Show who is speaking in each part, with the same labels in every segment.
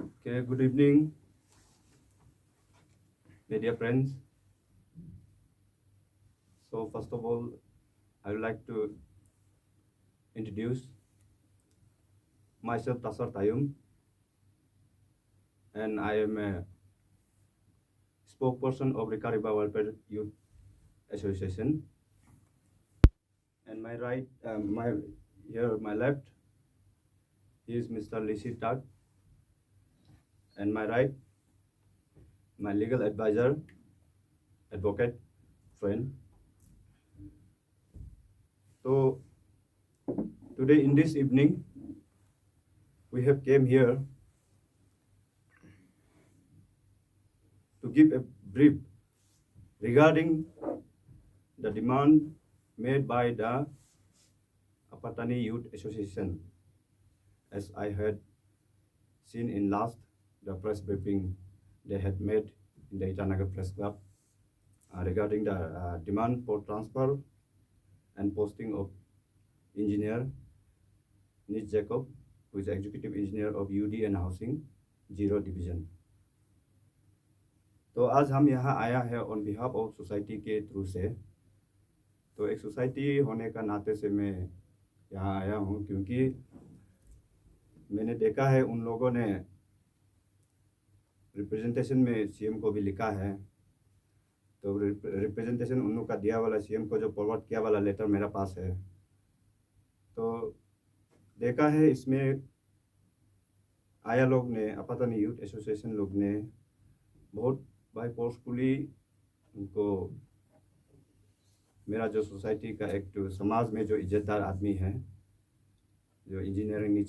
Speaker 1: Okay, good evening, my dear friends. So, first of all, I would like to introduce myself, Tasar Tayum, and I am a spokesperson of Rikariba Welfare Youth Association. And my right, my left is Mr. Lisi Tak, and my right, my legal advisor, advocate, friend. So, today in this evening, we have came here to give a brief regarding the demand made by the Apatani Youth Association, as I had seen in last the press briefing they had made in the Itanagar Press Club regarding the demand for transfer and posting of engineer Nick Jacob, who is executive engineer of UD and Housing Zero Division. तो आज हम यहाँ आया है on behalf of society के through से। तो एक सोसाइटी होने का नाते से मैं यहाँ आया हूँ, क्योंकि मैंने देखा है उन लोगों ने रिप्रेजेंटेशन में सीएम को भी लिखा है। तो रिप्रेजेंटेशन उन लोग का दिया वाला सीएम को जो फॉरवर्ड किया वाला लेटर मेरा पास है। तो देखा है इसमें आया लोग ने, अपातनी यूथ एसोसिएशन लोग ने बहुत बाई फोर्सफुली उनको, मेरा जो सोसाइटी का एक जो समाज में जो इज्जतदार आदमी है, जो इंजीनियरिंग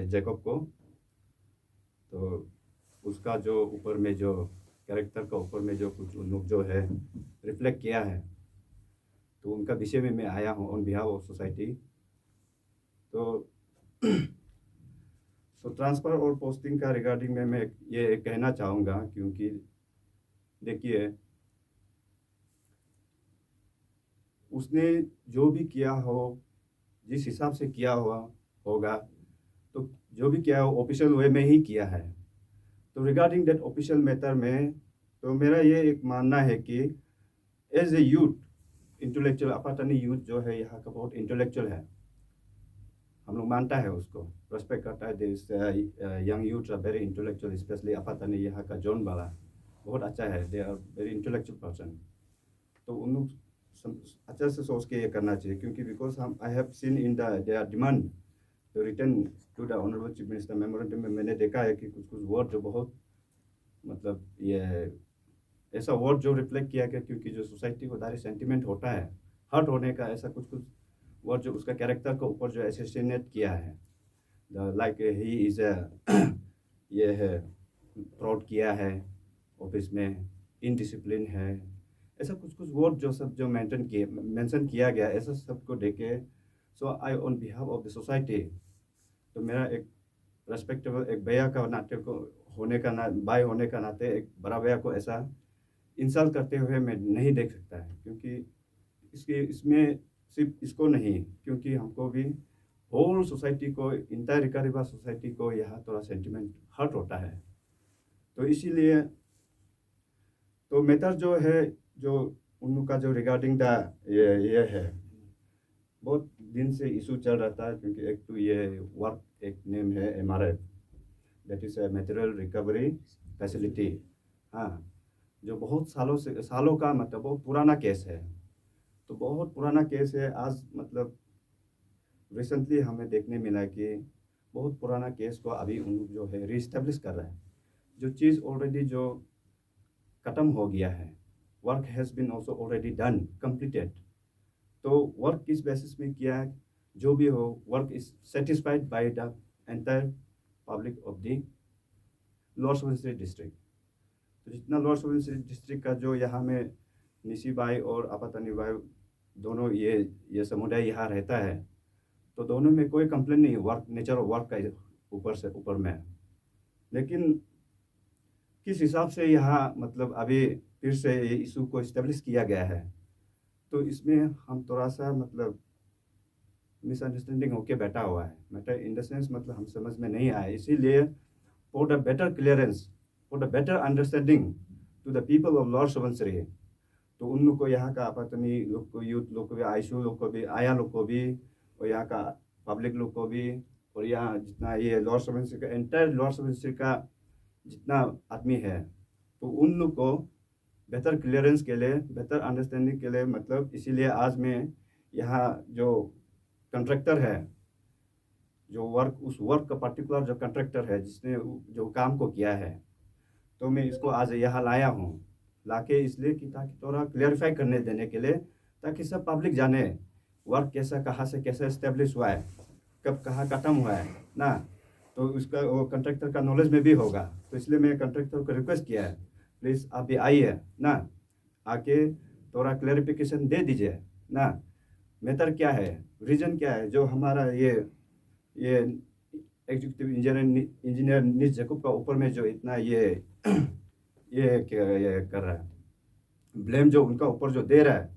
Speaker 1: जैकब को, तो उसका जो ऊपर में जो कैरेक्टर का ऊपर में जो कुछ उन लोग जो है रिफ्लेक्ट किया है, तो उनका विषय में मैं आया हूँ ऑन बिहाफ ऑफ सोसाइटी। तो ट्रांसफ़र और पोस्टिंग का रिगार्डिंग में मैं ये कहना चाहूँगा, क्योंकि देखिए उसने जो भी किया हो, जिस हिसाब से किया हुआ होगा, तो जो भी किया हो ऑफिशियल वे में ही किया है। तो रिगार्डिंग दैट ऑफिशियल मैटर में तो मेरा ये एक मानना है कि as a youth intellectual, Apatani youth जो है यहाँ का बहुत इंटेलेक्चुअल है, हम लोग मानता है, उसको रेस्पेक्ट करता है। This young youth are very intellectual, specially Apatani यहाँ का जोन वाला बहुत अच्छा है, they are very intellectual person. तो उन लोग अच्छा से सोच के ये करना चाहिए, क्योंकि बिकॉज हम I have seen in the demand to return to the honourable chief minister memorandum में मैंने देखा है कि कुछ कुछ वर्ड जो बहुत मतलब ये ऐसा वर्ड जो रिफ्लेक्ट किया गया, क्योंकि जो सोसाइटी को दायरे सेंटिमेंट होता है हर्ट होने का, ऐसा कुछ कुछ वर्ड जो उसका कैरेक्टर के ऊपर जो एसोसिएट किया है, लाइक ही इज ये है फ्रॉड किया है ऑफिस में, इनडिसिप्लिन है, ऐसा कुछ कुछ वर्ड जो सब जो मेंशन किया गया, ऐसा सबको देखे। So I on behalf of the society, तो मेरा एक रेस्पेक्टेबल एक भैया का नाते को होने का भाई होने का नाते एक बड़ा भैया को ऐसा इंसल्ट करते हुए मैं नहीं देख सकता है, क्योंकि इसमें सिर्फ इसको नहीं, क्योंकि हमको भी होल सोसाइटी को, इंटायर रिकारीबा सोसाइटी को यहाँ थोड़ा सेंटिमेंट हर्ट होता है। तो इसीलिए तो मैटर जो है, जो उनका जो रिगार्डिंग द ये है, बहुत दिन से इशू चल रहा था, क्योंकि एक तो ये वर्क एक नेम है MRF, that is material recovery facility. हाँ, जो बहुत सालों का मतलब बहुत पुराना केस है। तो बहुत पुराना केस है, आज मतलब रिसेंटली हमें देखने मिला कि बहुत पुराना केस को अभी उन जो है रीस्टेब्लिश कर रहे हैं, जो चीज़ ऑलरेडी जो ख़त्म हो गया है, work has been also already done completed. तो वर्क किस बेसिस में किया है, जो भी हो, work is satisfied by the entire public of the lower Subansiri district. तो जितना लोअर सुबनसिरी डिस्ट्रिक्ट का जो यहाँ में निशी भाई और आपातनी भाई दोनों ये समुदाय यहाँ रहता है, तो दोनों में कोई कंप्लेन नहीं, वर्क नेचर ऑफ वर्क का ऊपर से ऊपर में। लेकिन किस हिसाब से यहाँ मतलब अभी फिर से ये इशू को इस्टेब्लिश किया गया है, तो इसमें हम थोड़ा सा मतलब मिसअंडरस्टैंडिंग होके बैठा हुआ है। मैटर इन द सेंस मतलब हम समझ में नहीं आया, इसीलिए for the better clearance, for the better understanding to the people of Lower Subansiri. तो उन लोग को यहाँ का अपतनी लोग को, यूथ लोग को भी, आयशू लोग को भी, आया लोग को भी, और यहाँ का पब्लिक लोग को भी, और यहाँ जितना ये लोअर सुबनसिरी का एंटायर लोअर सुबनसिरी का जितना आदमी है, तो उन लोग को बेहतर क्लियरेंस के लिए, बेहतर अंडरस्टैंडिंग के लिए, मतलब इसीलिए आज मैं यहाँ जो कंट्रैक्टर है, जो उस वर्क का पर्टिकुलर जो कंट्रैक्टर है जिसने जो काम को किया है, तो मैं इसको आज यहाँ लाया हूँ, लाके इसलिए कि ताकि थोड़ा क्लियरिफाई करने देने के लिए, ताकि सब पब्लिक जाने वर्क कैसा, कहाँ से कैसे इस्टेब्लिश हुआ है, कब कहाँ खत्म हुआ है ना, तो उसका वो कंट्रैक्टर का नॉलेज में भी होगा। तो इसलिए मैं कंट्रैक्टर को रिक्वेस्ट किया है, प्लीज़ आप भी आइए ना, आके थोड़ा क्लैरिफिकेशन दे दीजिए ना, मैटर क्या है, रीजन क्या है, जो हमारा ये एग्जीक्यूटिव इंजीनियर नीज जैकब का ऊपर में जो इतना ये कर रहा है, ब्लेम जो उनका ऊपर जो दे रहा है,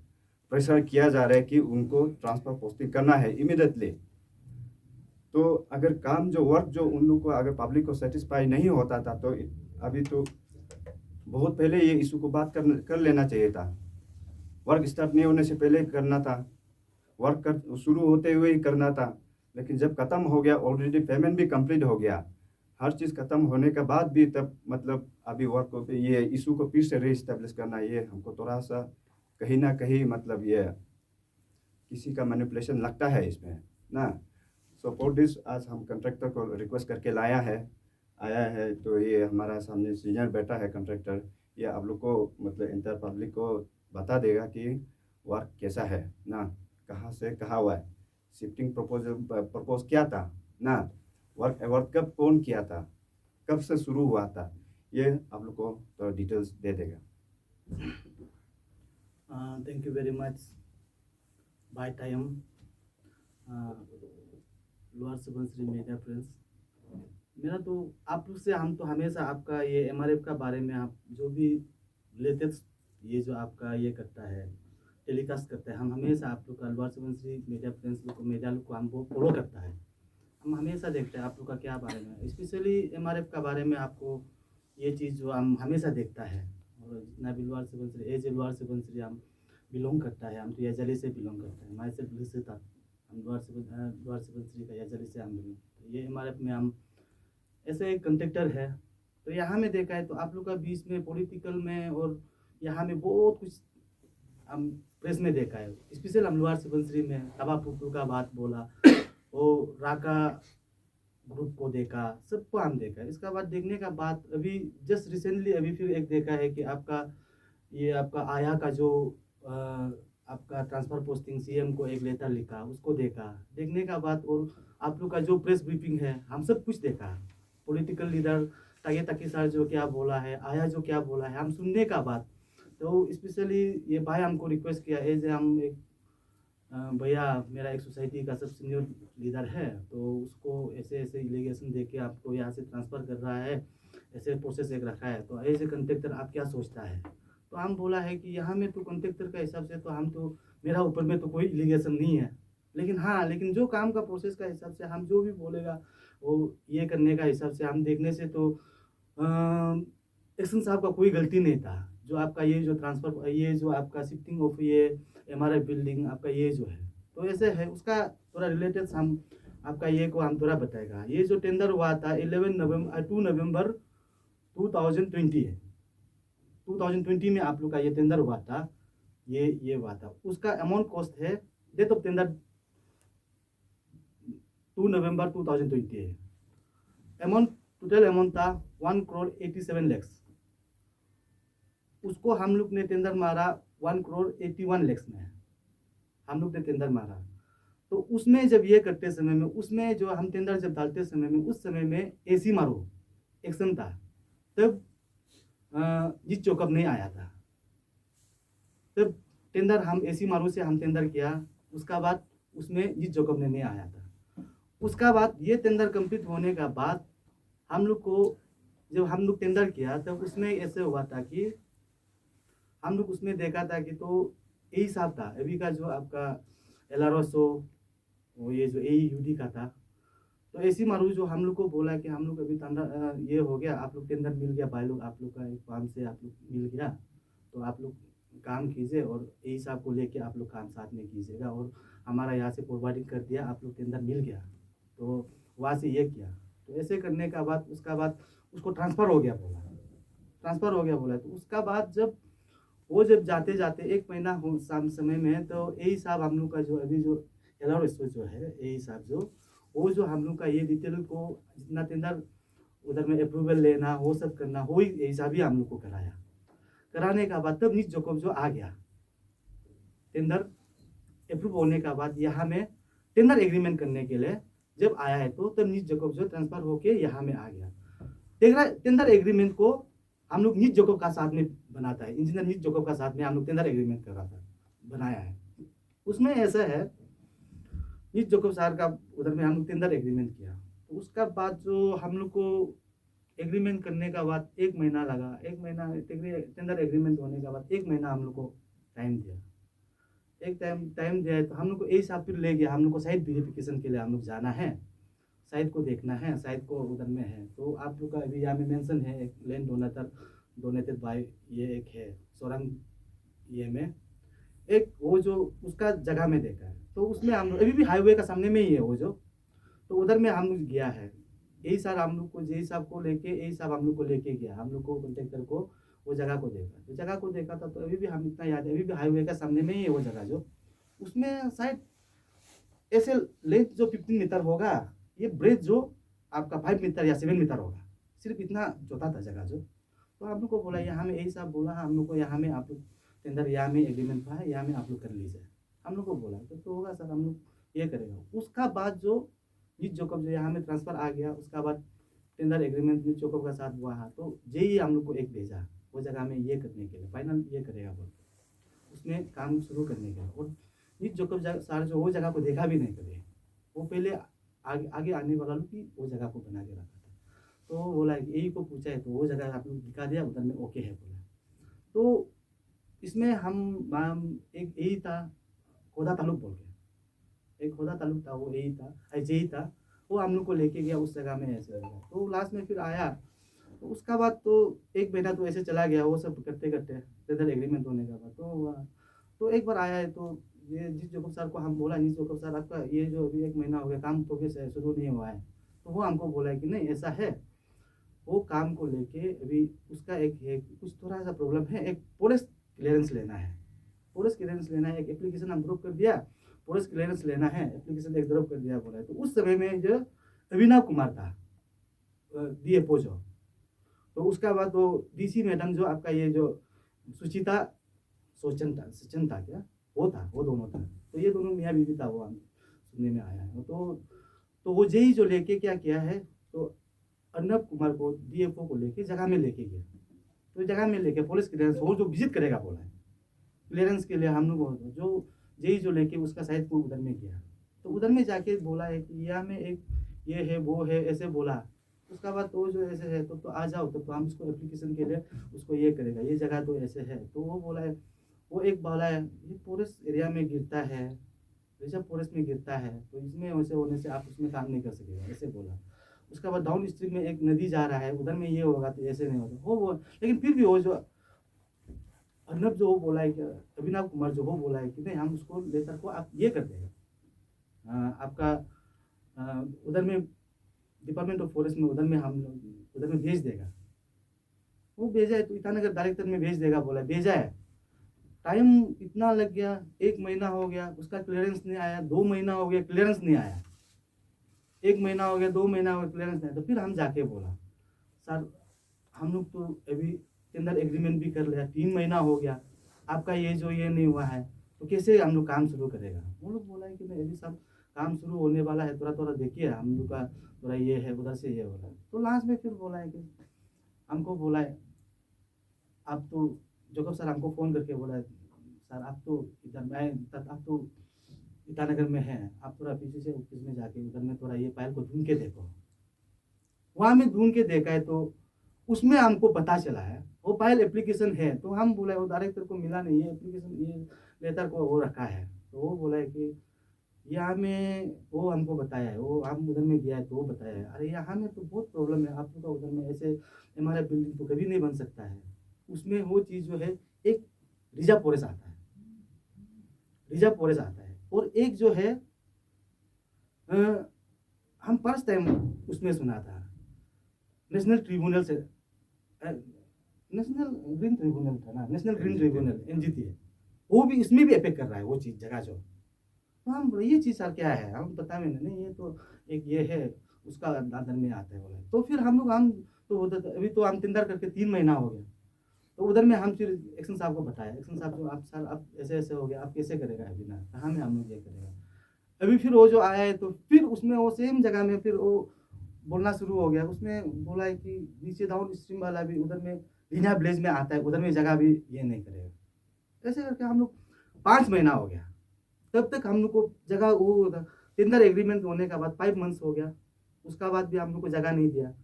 Speaker 1: प्रेशर किया जा रहा है कि उनको ट्रांसफर पोस्टिंग करना है इमीडिएटली। तो अगर काम जो वर्क जो उन लोगों को अगर पब्लिक को सेटिस्फाई नहीं होता था, तो अभी तो बहुत पहले ये इशू को बात कर लेना चाहिए था, वर्क स्टार्ट नहीं होने से पहले करना था, वर्क शुरू होते हुए ही करना था। लेकिन जब ख़त्म हो गया, ऑलरेडी पेमेंट भी कंप्लीट हो गया, हर चीज़ ख़त्म होने के बाद भी, तब मतलब अभी वर्क को ये इशू को फिर से रीस्टेब्लिश करना, ये हमको थोड़ा सा कहीं ना कहीं मतलब ये किसी का मैनिपुलेशन लगता है इसमें ना। सो फॉर दिस आज हम कंट्रैक्टर को रिक्वेस्ट करके आया है, तो ये हमारा सामने सीनियर बैठा है कंट्रैक्टर, ये आप लोग को मतलब इंटर पब्लिक को बता देगा कि वर्क कैसा है ना, कहाँ से कहाँ हुआ है, शिफ्टिंग प्रपोज क्या था ना, वर्क कब कौन किया था, कब से शुरू हुआ था, ये आप लोग को तो डिटेल्स दे देगा।
Speaker 2: Thank you very much by time lower Subansiri media friends. मेरा तो आप लोग से हम तो हमेशा आपका ये एमआरएफ का बारे में आप जो भी लेटेस्ट ये जो आपका ये करता है टेलीकास्ट करता है, हम हमेशा आप लोग का लोअर सुबनसिरी मीडिया फ्रेंड्स लोग को मीडिया लोग को हमको फॉलो करता है, हम हमेशा देखते हैं आप लोग का क्या बारे में, स्पेशली एमआरएफ का बारे में आपको ये चीज़ जो हम हमेशा देखता है। और जितना भी lower Subansiri as a lower Subansiri हम बिलोंग करता है, हम तो यजली से बिलोंग करते हैं, माई से था हम लोअर सुबनसिरी का यजली से हम बिलोंग, तो ये एमआरएफ में हम ऐसे एक कंट्रैक्टर है। तो यहाँ में देखा है तो आप लोग का बीच में पॉलिटिकल में और यहाँ में बहुत कुछ हम प्रेस में देखा है, स्पेशल हम लोअर सुबनसिरी में तबा पुतु का बात बोला, वो राका ग्रुप को देखा, सबको हम देखा। इसका बाद देखने का बाद अभी जस्ट रिसेंटली अभी फिर एक देखा है कि आपका आया का जो आपका ट्रांसफ़र पोस्टिंग सीएम को एक लेटर लिखा, उसको देखा, देखने का बाद और आप लोग का जो प्रेस ब्रीफिंग है हम सब कुछ देखा, पॉलिटिकल लीडर तागे तकी सर जो क्या बोला है, आया जो क्या बोला है, हम सुनने का बाद तो स्पेशली ये भाई हमको रिक्वेस्ट किया एज हम एक भैया मेरा एक सोसाइटी का सब सीनियर लीडर है, तो उसको ऐसे ऐसे एलिगेशन दे के आपको यहाँ से ट्रांसफ़र कर रहा है, ऐसे प्रोसेस एक रखा है, तो एज ए कंट्रैक्टर आप क्या सोचता है। तो हम बोला है कि यहाँ में तो कंट्रैक्टर का हिसाब से तो हम तो मेरा ऊपर में तो कोई एलिगेशन नहीं है, लेकिन हाँ लेकिन जो काम का प्रोसेस का हिसाब से हम जो भी बोलेगा वो ये करने का हिसाब से हम देखने से तो एक्शन साहब का कोई गलती नहीं था। जो आपका ये जो ट्रांसफ़र ये जो आपका शिफ्टिंग ऑफ ये एमआरएफ बिल्डिंग आपका ये जो है तो ऐसे है, उसका थोड़ा रिलेटेड हम आपका ये को हम थोड़ा बताएगा। ये जो टेंडर हुआ था 2 नवंबर 2020 है, 2020 में आप लोग का ये टेंडर हुआ था, ये हुआ था। उसका अमाउंट कॉस्ट है, डेट ऑफ टेंडर 2 नवंबर 2020 है। अमाउंट टोटल अमाउंट था 1,87 लाख। उसको हम लोग ने टेंडर मारा 1,81 लाख में हम लोग ने टेंडर मारा। तो उसमें जब ये करते समय में उसमें जो हम टेंडर जब डालते समय में उस समय में एसी मारो एक्शन था, तब जिस चौकअप नहीं आया था, तब टेंडर हम एसी मारो से हम टेंडर किया, उसका बाद उसमें जिस चौकअप नहीं आया था। उसका बाद ये टेंडर कंप्लीट होने का बाद हम लोग को जब हम लोग टेंडर किया तब उसमें ऐसे हुआ था कि हम लोग उसमें देखा था कि तो यही हिसाब था अभी का जो आपका LRSO वो ये जो AEUD का था, तो ऐसी मारू जो हम लोग को बोला कि हम लोग अभी ये हो गया, आप लोग टेंडर मिल गया, भाई लोग आप लोग का एक काम से आप लोग मिल गया, तो आप लोग काम कीजिए और यही हिसाब को लेके आप लोग काम साथ में कीजिएगा, और हमारा यहाँ से फॉरवर्डिंग कर दिया, आप लोग टेंडर मिल गया, तो वहाँ से ये किया। तो ऐसे करने का बाद उसका बाद उसको ट्रांसफ़र हो गया बोला, ट्रांसफ़र हो गया बोला। तो उसका बाद जब जाते जाते 1 महीना हो समय में, तो यही साहब हम लोग का जो अभी जो अलाउंस जो है, यही साहब वो जो हम लोग का ये डिटेल को जितना टेंडर उधर में अप्रूवल लेना वो सब करना, वो ही यही साहब ही हम लोग को कराया। कराने का बाद तब नीच जोकब जो आ गया, टेंडर अप्रूव होने का बाद यहाँ में टेंडर एग्रीमेंट करने के लिए जब आया है, तो तब नीच जोकब जो ट्रांसफ़र होके यहाँ में आ गया। टेंडर एग्रीमेंट को हम लोग नीच जोकब का साथ में बनाता है, इंजीनियर नीच जोकब का साथ में हम लोग टेंडर एग्रीमेंट कर रहा था, बनाया है। उसमें ऐसा है, नीच जोकब सर का उधर में हम लोग टेंडर एग्रीमेंट किया। तो उसका बाद जो हम लोग को एग्रीमेंट करने का बाद 1 महीना लगा, 1 महीना टेंडर एग्रीमेंट होने का बाद 1 महीना हम लोग को टाइम दिया। एक टाइम दिया है, तो हम लोग को यही साहब फिर ले गया, हम लोग को साइट वेरिफिकेशन के लिए हम लोग जाना है, साइट को देखना है, साइट को उधर में है। तो आप लोग का अभी यहाँ में मेंशन है, एक लैंड डोनेटेड बाय ये एक है सोरंग, ये में एक वो जो उसका जगह में देखा है, तो उसमें हम लोग अभी भी हाईवे का सामने में ही है वो जो, तो उधर में हम लोग गया है। यही साहब हम लोग को यही साहब को लेके यही साहब हम लोग को लेके गया, हम लोग को कॉन्ट्रेक्टर को वो जगह को देखा, तो जगह को देखा था, तो अभी भी हम इतना याद है, अभी भी हाईवे का सामने में ही है वो जगह जो, उसमें शायद ऐसे लेंथ जो 15 मीटर होगा, ये ब्रेथ जो आपका 5 मीटर या 7 मीटर होगा, सिर्फ इतना चौथा था जगह जो। तो हम लोग को बोला यहाँ में यही साहब बोला, हम लोग को यहाँ में आप लोग टेंडर यहाँ में एग्रीमेंट हुआ है, यहाँ में आप लोग कर लीजिए, हम लोग को बोला तो होगा सर, हम लोग ये करेगा। उसका बाद जो जीत जोकब जो यहाँ में ट्रांसफ़र आ गया, उसका बाद टेंडर एग्रीमेंट जीत जोकब का साथ हुआ है, तो जेई हम लोग को एक भेजा वो जगह में ये करने के लिए, फाइनल ये करेगा बोल, उसमें काम शुरू करने के लिए। और जीत जोकब सर जो वो जगह को देखा भी नहीं करे, वो पहले आगे आने वाला लोग की वो जगह को बना के रखा था, तो वो बोला यही को पूछा है, तो वो जगह आप लोग दिखा दिया, उधर में ओके है बोला। तो इसमें हम एक यही था खोदा तालुक बोल के, एक खोदा तालुक था, वो यही था ऐसे ही था, वो हम लोग को लेके गया उस जगह में ऐसे हो गया। तो लास्ट में फिर आया, तो उसका बाद तो 1 महीना तो ऐसे चला गया, वो सब करते करते टेंडर एग्रीमेंट होने का बाद तो हुआ। तो एक बार आया है, तो ये जिस जोकब सर को हम बोला, जिस जोकब सर आपका ये जो अभी 1 महीना हो गया काम तो कैसे शुरू नहीं हुआ है, तो वो हमको बोला है कि नहीं ऐसा है, वो काम को लेके अभी उसका एक है कुछ थोड़ा सा प्रॉब्लम है, एक फॉरेस्ट क्लियरेंस लेना है, फॉरेस्ट क्लियरेंस लेना है, एक एप्लीकेशन हम ड्रॉप कर दिया, फॉरेस्ट क्लियरेंस लेना है, एप्लीकेशन एक ड्रॉप कर दिया बोला है। तो उस समय में जो अभिनव कुमार था डीएफओ जो, तो उसका बाद वो डीसी मैडम जो आपका ये जो सुचिता सचिन था क्या, वो था, वो दोनों था, तो ये दोनों मियाँ बीवी था, वो हम सुनने में आया है। तो वो जेई जो लेके क्या किया है, तो अर्नब कुमार को डीएफओ को लेके जगह में लेके गया, तो जगह में लेके पुलिस क्लियरेंस वो जो विजिट करेगा बोला है, क्लियरेंस के लिए हम लोग जो जेई जो लेके उसका साइड को उधर में गया, तो उधर में जाके बोला है कि यहाँ में एक ये है वो है ऐसे बोला। उसका बाद तो जो ऐसे है तो आ जाओ, तो हम इसको एप्लीकेशन के लिए उसको ये करेगा, ये जगह तो ऐसे है, तो वो बोला है, वो एक बोला है ये फॉरेस्ट एरिया में गिरता है, रिजर्व फॉरेस्ट में गिरता है, तो इसमें वैसे होने से आप उसमें काम नहीं कर सकेगा, ऐसे बोला। उसका बाद डाउन स्ट्रीम में एक नदी जा रहा है, उधर में ये होगा तो ऐसे नहीं होगा वो लेकिन फिर भी वो जो अर्नब जो वो बोला है कि अभिनव कुमार जो वो बोला है कि नहीं हम उसको लेटर को आप ये कर देगा, आपका उधर में डिपार्टमेंट ऑफ फॉरेस्ट में उधर में हम उधर में भेज देगा। वो भेजा है, तो ईटानगर डायरेक्टर में भेज देगा बोला, भेजा है, टाइम इतना लग गया, 1 महीना हो गया उसका क्लियरेंस नहीं आया, 2 महीना हो गया क्लियरेंस नहीं आया, 1 महीना हो गया, 2 महीना हो गया क्लियरेंस नहीं आया। तो फिर हम जाके बोला सर हम लोग तो अभी टेंडर एग्रीमेंट भी कर लिया, 3 महीना हो गया, आपका ये जो ये नहीं हुआ है, तो कैसे हम लोग काम शुरू करेगा। वो लोग बोला है कि नहीं अभी सब काम शुरू होने वाला है, थोड़ा थोड़ा देखिए हम लोग का थोड़ा ये है, उधर से ये हो रहा है। तो लास्ट में फिर बोला है कि हमको बोला है आप तो जोकब सर हमको फ़ोन करके बोला है सर आप तो इधर में आप तो ईटानगर में हैं, आप थोड़ा पीछे से ऑफिस में जाके उधर में थोड़ा ये फाइल को ढूंढ के देखो। वहाँ में ढूंढ के देखा है, तो उसमें हमको पता चला है वो फाइल एप्लीकेशन है, तो हम बोला वो डायरेक्टर को मिला नहीं, ये एप्लीकेशन ये लेटर को वो रखा है, तो वो बोला है कि यहाँ में वो हमको बताया है, वो हम उधर में गया है तो वो बताया है, अरे यहाँ में तो बहुत प्रॉब्लम है, आप लोग का उधर में ऐसे हमारा बिल्डिंग तो कभी नहीं बन सकता है। उसमें वो चीज़ जो है, एक रिजर्व फॉरेस्ट आता है, रिजर्व फॉरेस्ट आता है, और एक जो है अ, हम फर्स्ट टाइम उसमें सुना था, नेशनल ट्रिब्यूनल से नेशनल ग्रीन ट्रिब्यूनल था ना, national green
Speaker 1: NGT
Speaker 2: tribunal NGT है, वो भी इसमें भी अफेक्ट कर रहा है वो चीज़ जगह जो। तो हम बोले ये चीज़ सर क्या है? हम बता में नहीं ये तो एक ये है, उसका अंदर में आता है बोला। तो फिर हम तो उधर अभी तो हम टेंडर करके 3 महीना हो गया। तो उधर में हम फिर एक्शन साहब को बताया, एक्शन साहब जो आप सर अब ऐसे-ऐसे हो गया, आप कैसे करेगा अभी ना? कहाँ में हम लोग ये करेगा? अभी फिर वो जो आया है तो फिर उसमें वो सेम जगह में फिर वो बोलना शुरू हो गया। उसमें बोला है कि नीचे डाउन स्ट्रीम वाला भी उधर में लीना विलेज में आता है, उधर में जगह भी ये नहीं करेगा। ऐसे करके हम लोग 5 महीना हो गया। तब तक हम लोग को जगह वो टेंडर एग्रीमेंट होने के बाद 5 मंथ्स हो गया। उसका बाद भी हम लोग को जगह नहीं दिया।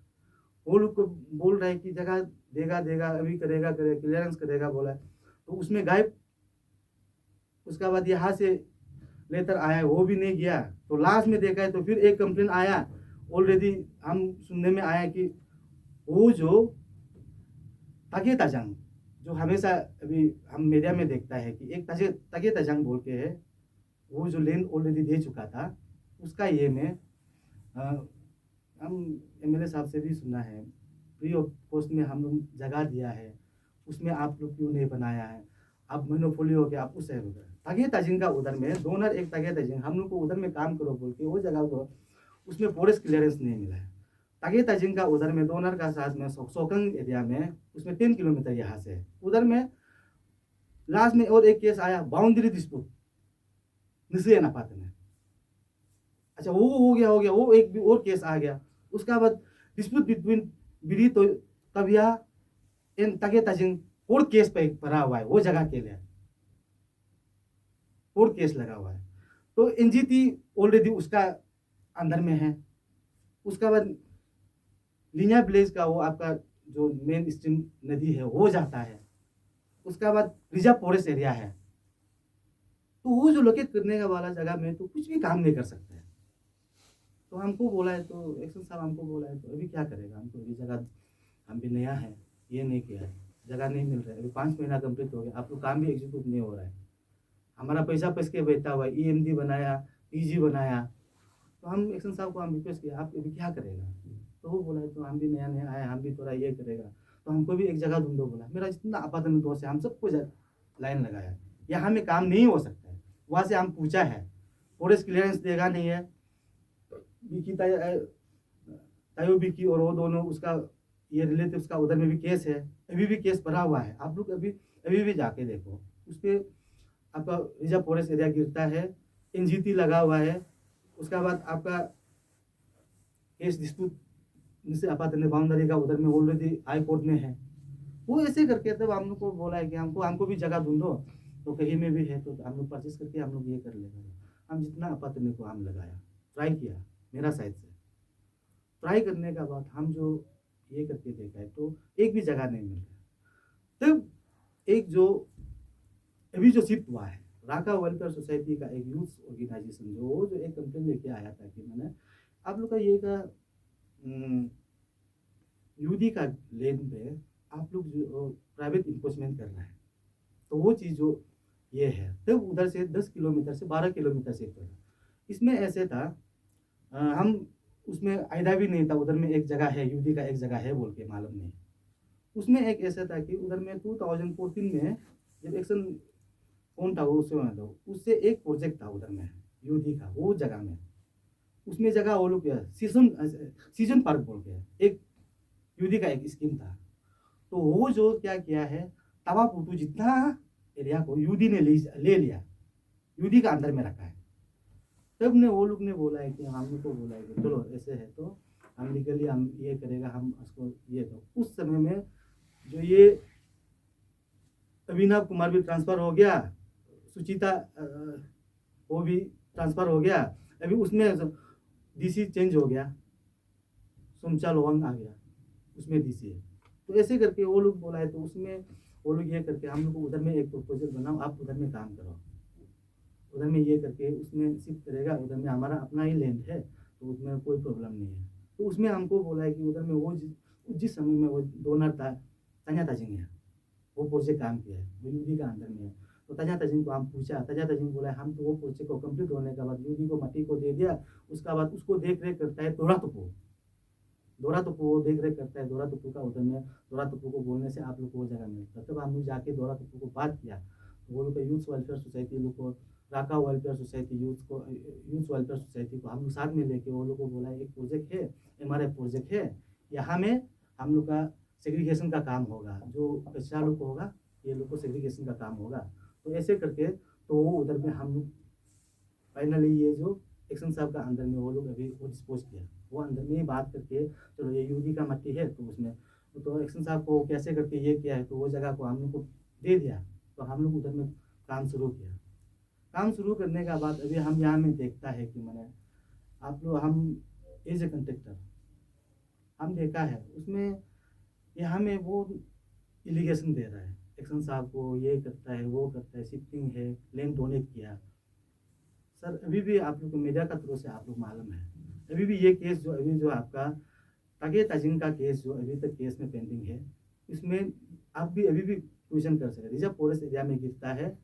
Speaker 2: वो लोग को बोल रहे हैं कि जगह देगा, देगा, अभी करेगा, करेगा, क्लियरेंस करेगा बोला है। तो उसमें गायब, उसके बाद यहाँ से लेटर आया, वो भी नहीं गया। तो लास्ट में देखा है तो फिर एक कंप्लेन आया, ऑलरेडी हम सुनने में आया कि वो जो तागे ताजंग, जो हमेशा अभी हम मीडिया में देखता है कि एक तागे तागे ताजंग बोल के है, वो जो लैंड ऑलरेडी दे चुका था, उसका ये में हम एमएलए साहब से भी सुना है, फ्री ऑफ कॉस्ट में हम लोग जगह दिया है, उसमें आप लोग क्यों नहीं बनाया है? आप मोनोपोली हो गया, आप उस साइड हो गए। तागे ताजिंग का उधर में डोनर एक तागे ताजिंग, हम लोग को उधर में काम करो बोल के वो जगह को उसमें फॉरेस्ट क्लियरेंस नहीं मिला है। तागे ताजिंग का उधर में डोनर का साथ में सोकंग एरिया में, उसमें 10 किलोमीटर यहाँ से है। उधर में लास्ट में और एक केस आया, बाउंड्री डिस्प्यूट निश्चय ना पाते में। अच्छा वो हो गया, वो एक भी और केस आ गया। उसका बाद डिस्प्यूट बिटवीन बिरी तो तबिया and Tage Tajing court case पे भरा हुआ है, वो जगह के लिए कोर्ट केस लगा हुआ है। तो एनजीटी ऑलरेडी उसका अंदर में है। उसका बाद लिनिया विलेज का वो आपका जो मेन स्ट्रीम नदी है वो जाता है। उसका बाद रिजर्व फॉरेस्ट एरिया है। तो वो जो लोकेट करने का वाला जगह में तो कुछ भी काम नहीं कर सकते हैं। तो हमको बोला है, तो एक्शन साहब हमको बोला है, तो अभी क्या करेगा? हमको ये जगह, हम भी नया है, ये नहीं किया है, जगह नहीं मिल रहा है, अभी 5 महीना कंप्लीट हो गया, आप लोग काम भी एग्जीक्यूट नहीं हो रहा है, हमारा पैसा फंस के बैठा हुआ है, ईएमडी बनाया, पीजी बनाया। तो हम एक्शन साहब को हम रिक्वेस्ट किया, आप अभी क्या करेगा? तो वो बोला है, तो हम भी नया नया आया, हम भी थोड़ा ये करेगा, तो हमको भी एक जगह ढूंढो बोला। मेरा जितना आपातन दोस्त है हम सबको लाइन लगाया, यहाँ में काम नहीं हो सकता है। वहाँ से हम पूछा है, फॉरेस्ट क्लियरेंस देगा नहीं है, विकी तायो विकी और वो दोनों उसका ये रिलेटिव्स का उधर में भी केस है, अभी भी केस भरा हुआ है। आप लोग अभी अभी भी जाके देखो, उस पर आपका रिजर्व फॉरेस्ट एरिया गिरता है, एनजीटी लगा हुआ है। उसका बाद आपका केस डिस्प्यूट जिससे आपातन बाउंड्री का उधर में ऑलरेडी हाई कोर्ट में है। वो ऐसे करके तब हम लोग को बोला है कि हमको भी जगह ढूंढो, तो कहीं में भी है तो हम लोग परचेस करके हम लोग ये कर लेंगे। हम जितना आपातन को हम लगाया, ट्राई किया मेरा साइड से, ट्राई करने का बाद हम जो ये करके देखा है तो एक भी जगह नहीं मिल रहा। तब एक जो अभी जो शिफ्ट हुआ है, राका वेलफेयर सोसाइटी का एक यूथ ऑर्गेनाइजेशन जो एक कंप्लेन लेके आया था कि मैंने आप लोग का ये का यूडी का लैंड पे आप लोग जो प्राइवेट इंक्रोचमेंट कर रहे हैं, तो वो चीज़ जो ये है, तब उधर से 10 किलोमीटर से 12 किलोमीटर से पड़ा। इसमें ऐसे था, हम उसमें आइडिया भी नहीं था, उधर में एक जगह है, यूडी का एक जगह है बोल के मालूम नहीं। उसमें एक ऐसा था कि उधर में 2014 में जब एक्शन कौन था वो उससे एक प्रोजेक्ट था उधर में यूडी का, वो जगह में उसमें जगह वो लोग सीजन पार्क बोल के एक यूडी का एक स्कीम था। तो वो जो क्या किया है, तवा पुटू जितना एरिया को यूडी ने ले लिया, यूडी का अंदर में रखा है। तब ने वो लोग ने बोला है कि हम लोग को बोला है कि चलो ऐसे है तो हम लीगली हम ये करेगा, हम उसको ये दो। उस समय में जो ये अभिनव कुमार भी ट्रांसफ़र हो गया, सुचिता वो भी ट्रांसफ़र हो गया, अभी उसमें डीसी चेंज हो गया, सोमचा लोहंग आ गया उसमें डीसी है। तो ऐसे करके वो लोग बोला है, तो उसमें वो लोग ये करके हम लोग को उधर में एक प्रपोजल बनाओ, आप उधर में काम करो। उधर में ये करके उसमें शिफ्ट करेगा, उधर में हमारा अपना ही लैंड है, तो उसमें कोई प्रॉब्लम नहीं है। तो उसमें हमको बोला है कि उधर में वो जिस समय में वो डोनर था, तन्या ताजिंग है, वो प्रोजेक्ट काम किया है, वो यूडी का अंदर में है। तो तन्या ताजिंग को हम पूछा, तन्या ताजिंग बोला हम तो वो प्रोजेक्ट को कंप्लीट होने के बाद यूडी को मट्टी को दे दिया, उसका बाद उसको देख रेख करता है दोरा तुप्पू वो देख रेख करता है दोरा तुप्पू का। उधर में दोरा तुप्पू को बोलने से आप लोग को वो जगह मिलता है। तब हम लोग जाके दोरा तुप्पू को बात किया, तो वो लोग का यूथ वेलफेयर सोसाइटी लोग को, Raka welfare society youth welfare society को हम लोग साथ में लेके वो लोग को बोला एक प्रोजेक्ट है, MRF प्रोजेक्ट है, यहाँ में हम लोग का सेग्रीगेशन का काम होगा, जो कचरा लोग को होगा ये लोग को सेग्रीगेशन का काम होगा। तो ऐसे करके तो वो उधर में हम लोग फाइनली ये जो एक्शन साहब का अंदर में वो लोग अभी वो डिस्पोज किया, वो अंदर में ही बात करके चलो ये यूडी का मट्टी है, तो उसमें तो एक्शन साहब को कैसे करके ये किया है, तो वो जगह को हम लोग को दे दिया। तो हम लोग उधर में काम शुरू किया। काम शुरू करने के बाद अभी हम यहाँ में देखता है कि मैंने आप लोग हम एज ए कंट्रेक्टर हम देखा है उसमें यहाँ में वो इलीगेशन दे रहा है, एक्शन साहब को ये करता है वो करता है, शिफ्टिंग है, लैंड डोनेट किया। सर अभी भी आप लोग को मीडिया का थ्रू से आप लोग मालूम है, अभी भी ये केस जो अभी जो आपका तागे ताजिंग का केस जो अभी तक केस में पेंडिंग है, इसमें आप भी अभी भी क्वेश्चन कर सकते हैं। रिजर्व फॉरेस्ट एरिया में गिरता है,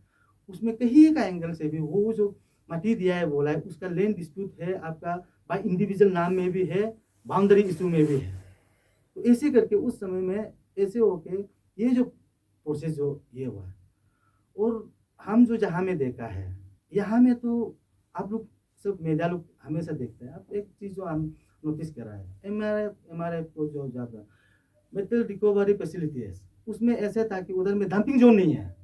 Speaker 2: उसमें कहीं का एंगल से भी वो जो मट्टी दिया है बोला है उसका लैंड डिस्प्यूट है आपका बाय इंडिविजुअल नाम में भी है, बाउंड्री इशू में भी है। तो ऐसे करके उस समय में ऐसे होके ये जो प्रोसेस जो ये हुआ है, और हम जो जहाँ में देखा है यहाँ में तो आप लोग सब मीडिया लोग हमेशा देखते हैं। आप एक चीज़ जो हम नोटिस करा है, MRF को जो ज़्यादा मेटल रिकवरी फैसिलिटी है उसमें ऐसे था कि उधर में डंपिंग जोन नहीं है।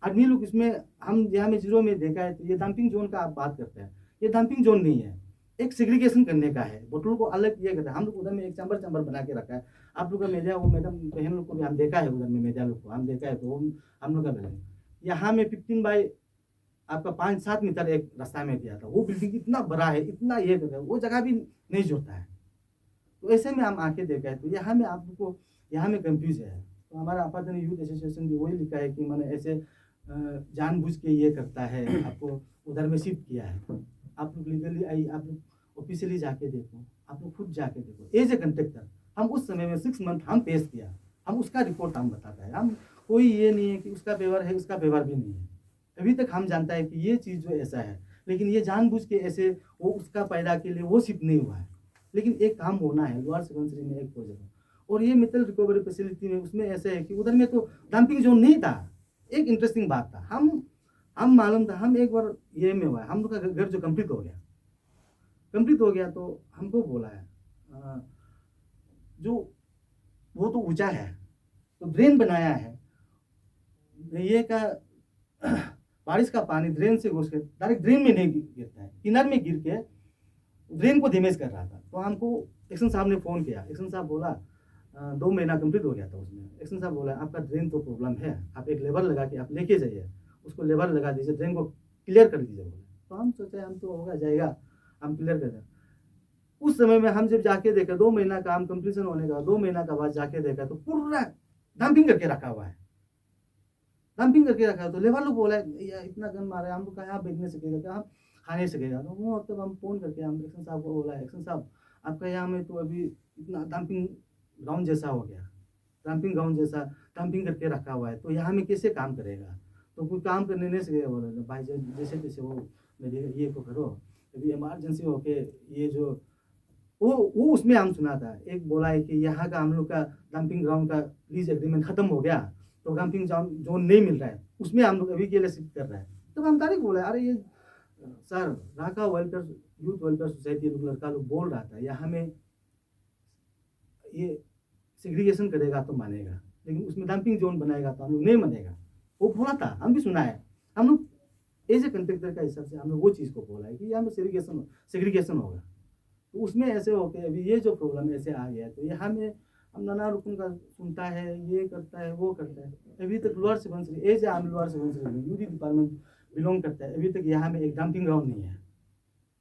Speaker 2: आदमी लोग इसमें हम यहाँ में जीरो में देखा है तो ये डंपिंग जोन का आप बात करते हैं, ये डंपिंग जोन नहीं है, एक सेग्रीगेशन करने का है, बोतलों को अलग किया गया है। हम लोग उधर में एक चैम्बर बना के रखा है। आप लोग का मीडिया वो मैडम बहन लोग को भी हम देखा है, उधर में मीडिया लोग को हम देखा है, तो वो हम लोग का बिल्डिंग यहाँ में 15 बाई आपका 5-7 मीटर एक रास्ता में दिया था, वो बिल्डिंग इतना बड़ा है, इतना ये कर रहा है, वो जगह भी नहीं जोड़ता है। तो ऐसे में हम आके देखा है, तो यहाँ में आप लोग को यहाँ में कंफ्यूज है। तो हमारा आपातन यूथ एसोसिएशन भी वही लिखा है कि मैंने ऐसे जानबूझ के ये करता है, आपको उधर में शिफ्ट किया है। आप लोग लीगली आई, आप लोग ऑफिशियली जाके देखो, आप लोग खुद जाके देखो। एज ए कंट्रेक्टर हम उस समय में 6 मंथ हम पेश किया, हम उसका रिपोर्ट हम बताता है। हम कोई ये नहीं है कि उसका व्यवहार है, उसका व्यवहार भी नहीं है। अभी तक हम जानता है कि ये चीज़ जो ऐसा है, लेकिन ये जानबूझ के ऐसे वो उसका पैदा के लिए वो शिफ्ट नहीं हुआ है। लेकिन एक काम होना है लोअर सुबनसिरी में एक प्रोजेक्ट, और ये मेटल रिकवरी फैसिलिटी में उसमें ऐसे है कि उधर में तो डंपिंग जोन नहीं था। एक इंटरेस्टिंग बात था, हम मालूम था, हम एक बार ये में हुआ है, हम लोग का घर जो कंप्लीट हो गया तो हमको बोला है जो वो तो ऊंचा है तो ड्रेन बनाया है, ये का बारिश का पानी ड्रेन से घुस के डायरेक्ट ड्रेन में नहीं गिरता है, किनारे में गिर के ड्रेन को डैमेज कर रहा था। तो हमको एक्शन साहब ने फ़ोन किया, एक्शन साहब बोला 2 महीना कंप्लीट हो गया था उसमें। एक्शन साहब बोला आपका ड्रेन तो प्रॉब्लम है, आप एक लेबर लगा के आप लेके जाइए, उसको लेबर लगा दीजिए, ड्रेन को क्लियर कर दीजिए बोले। तो हम सोचे हम तो होगा जाएगा, हम क्लियर कर दें। उस समय में हम जब जाके देखा 2 महीना काम कंप्लीशन होने का 2 महीना का बाद जाके देखा तो पूरा डंपिंग करके रखा हुआ है, डंपिंग करके रखा है। तो लेबर लोग बोला यार इतना गन मारा है, हम लोग कहा आप बेचने सकेगा क्या, हम खाने सकेगा। तो वो तब हम फ़ोन करके हम एक्शन साहब को बोला एक्शन साहब आपका यहाँ में तो अभी इतना डंपिंग ग्राउंड जैसा हो गया, डंपिंग ग्राउंड जैसा डंपिंग करके रखा हुआ है, तो यहाँ में कैसे काम करेगा। तो कोई काम करने नहीं सकेगा। बोले भाई जैसे तैसे वो मेरे ये को करो, अभी इमरजेंसी हो के ये जो वो उसमें हम सुना था, एक बोला है कि यहाँ का हम लोग का डंपिंग ग्राउंड का लीज एग्रीमेंट खत्म हो गया तो डंपिंग जोन नहीं मिल रहा है, उसमें हम लोग अभी के लिए शिफ्ट कर रहे हैं। तो हम तारीख बोला अरे ये सर राका वेलफेयर यूथ वेलफेयर सोसाइटी लड़का लोग बोल रहा था यहाँ में ये सेग्रीगेशन करेगा तो मानेगा, लेकिन उसमें डंपिंग जोन बनाएगा तो हम लोग नहीं मानेगा। वो बोला था, हम भी सुना है। हम लोग एज ए कंट्रेक्टर का हिसाब से हमने वो चीज़ को बोला है कि यहाँ में सेग्रीगेशन होगा। तो उसमें ऐसे होके अभी ये जो प्रॉब्लम ऐसे आ गया, तो यहाँ में हम नाना रुकन का सुनता है, ये करता है वो करता है। अभी तक लोअर सुबनसिरी एज हम लोअर सुबनसिरी में यूडी डिपार्टमेंट बिलोंग करता है, अभी तक यहाँ में एक डंपिंग ग्राउंड नहीं है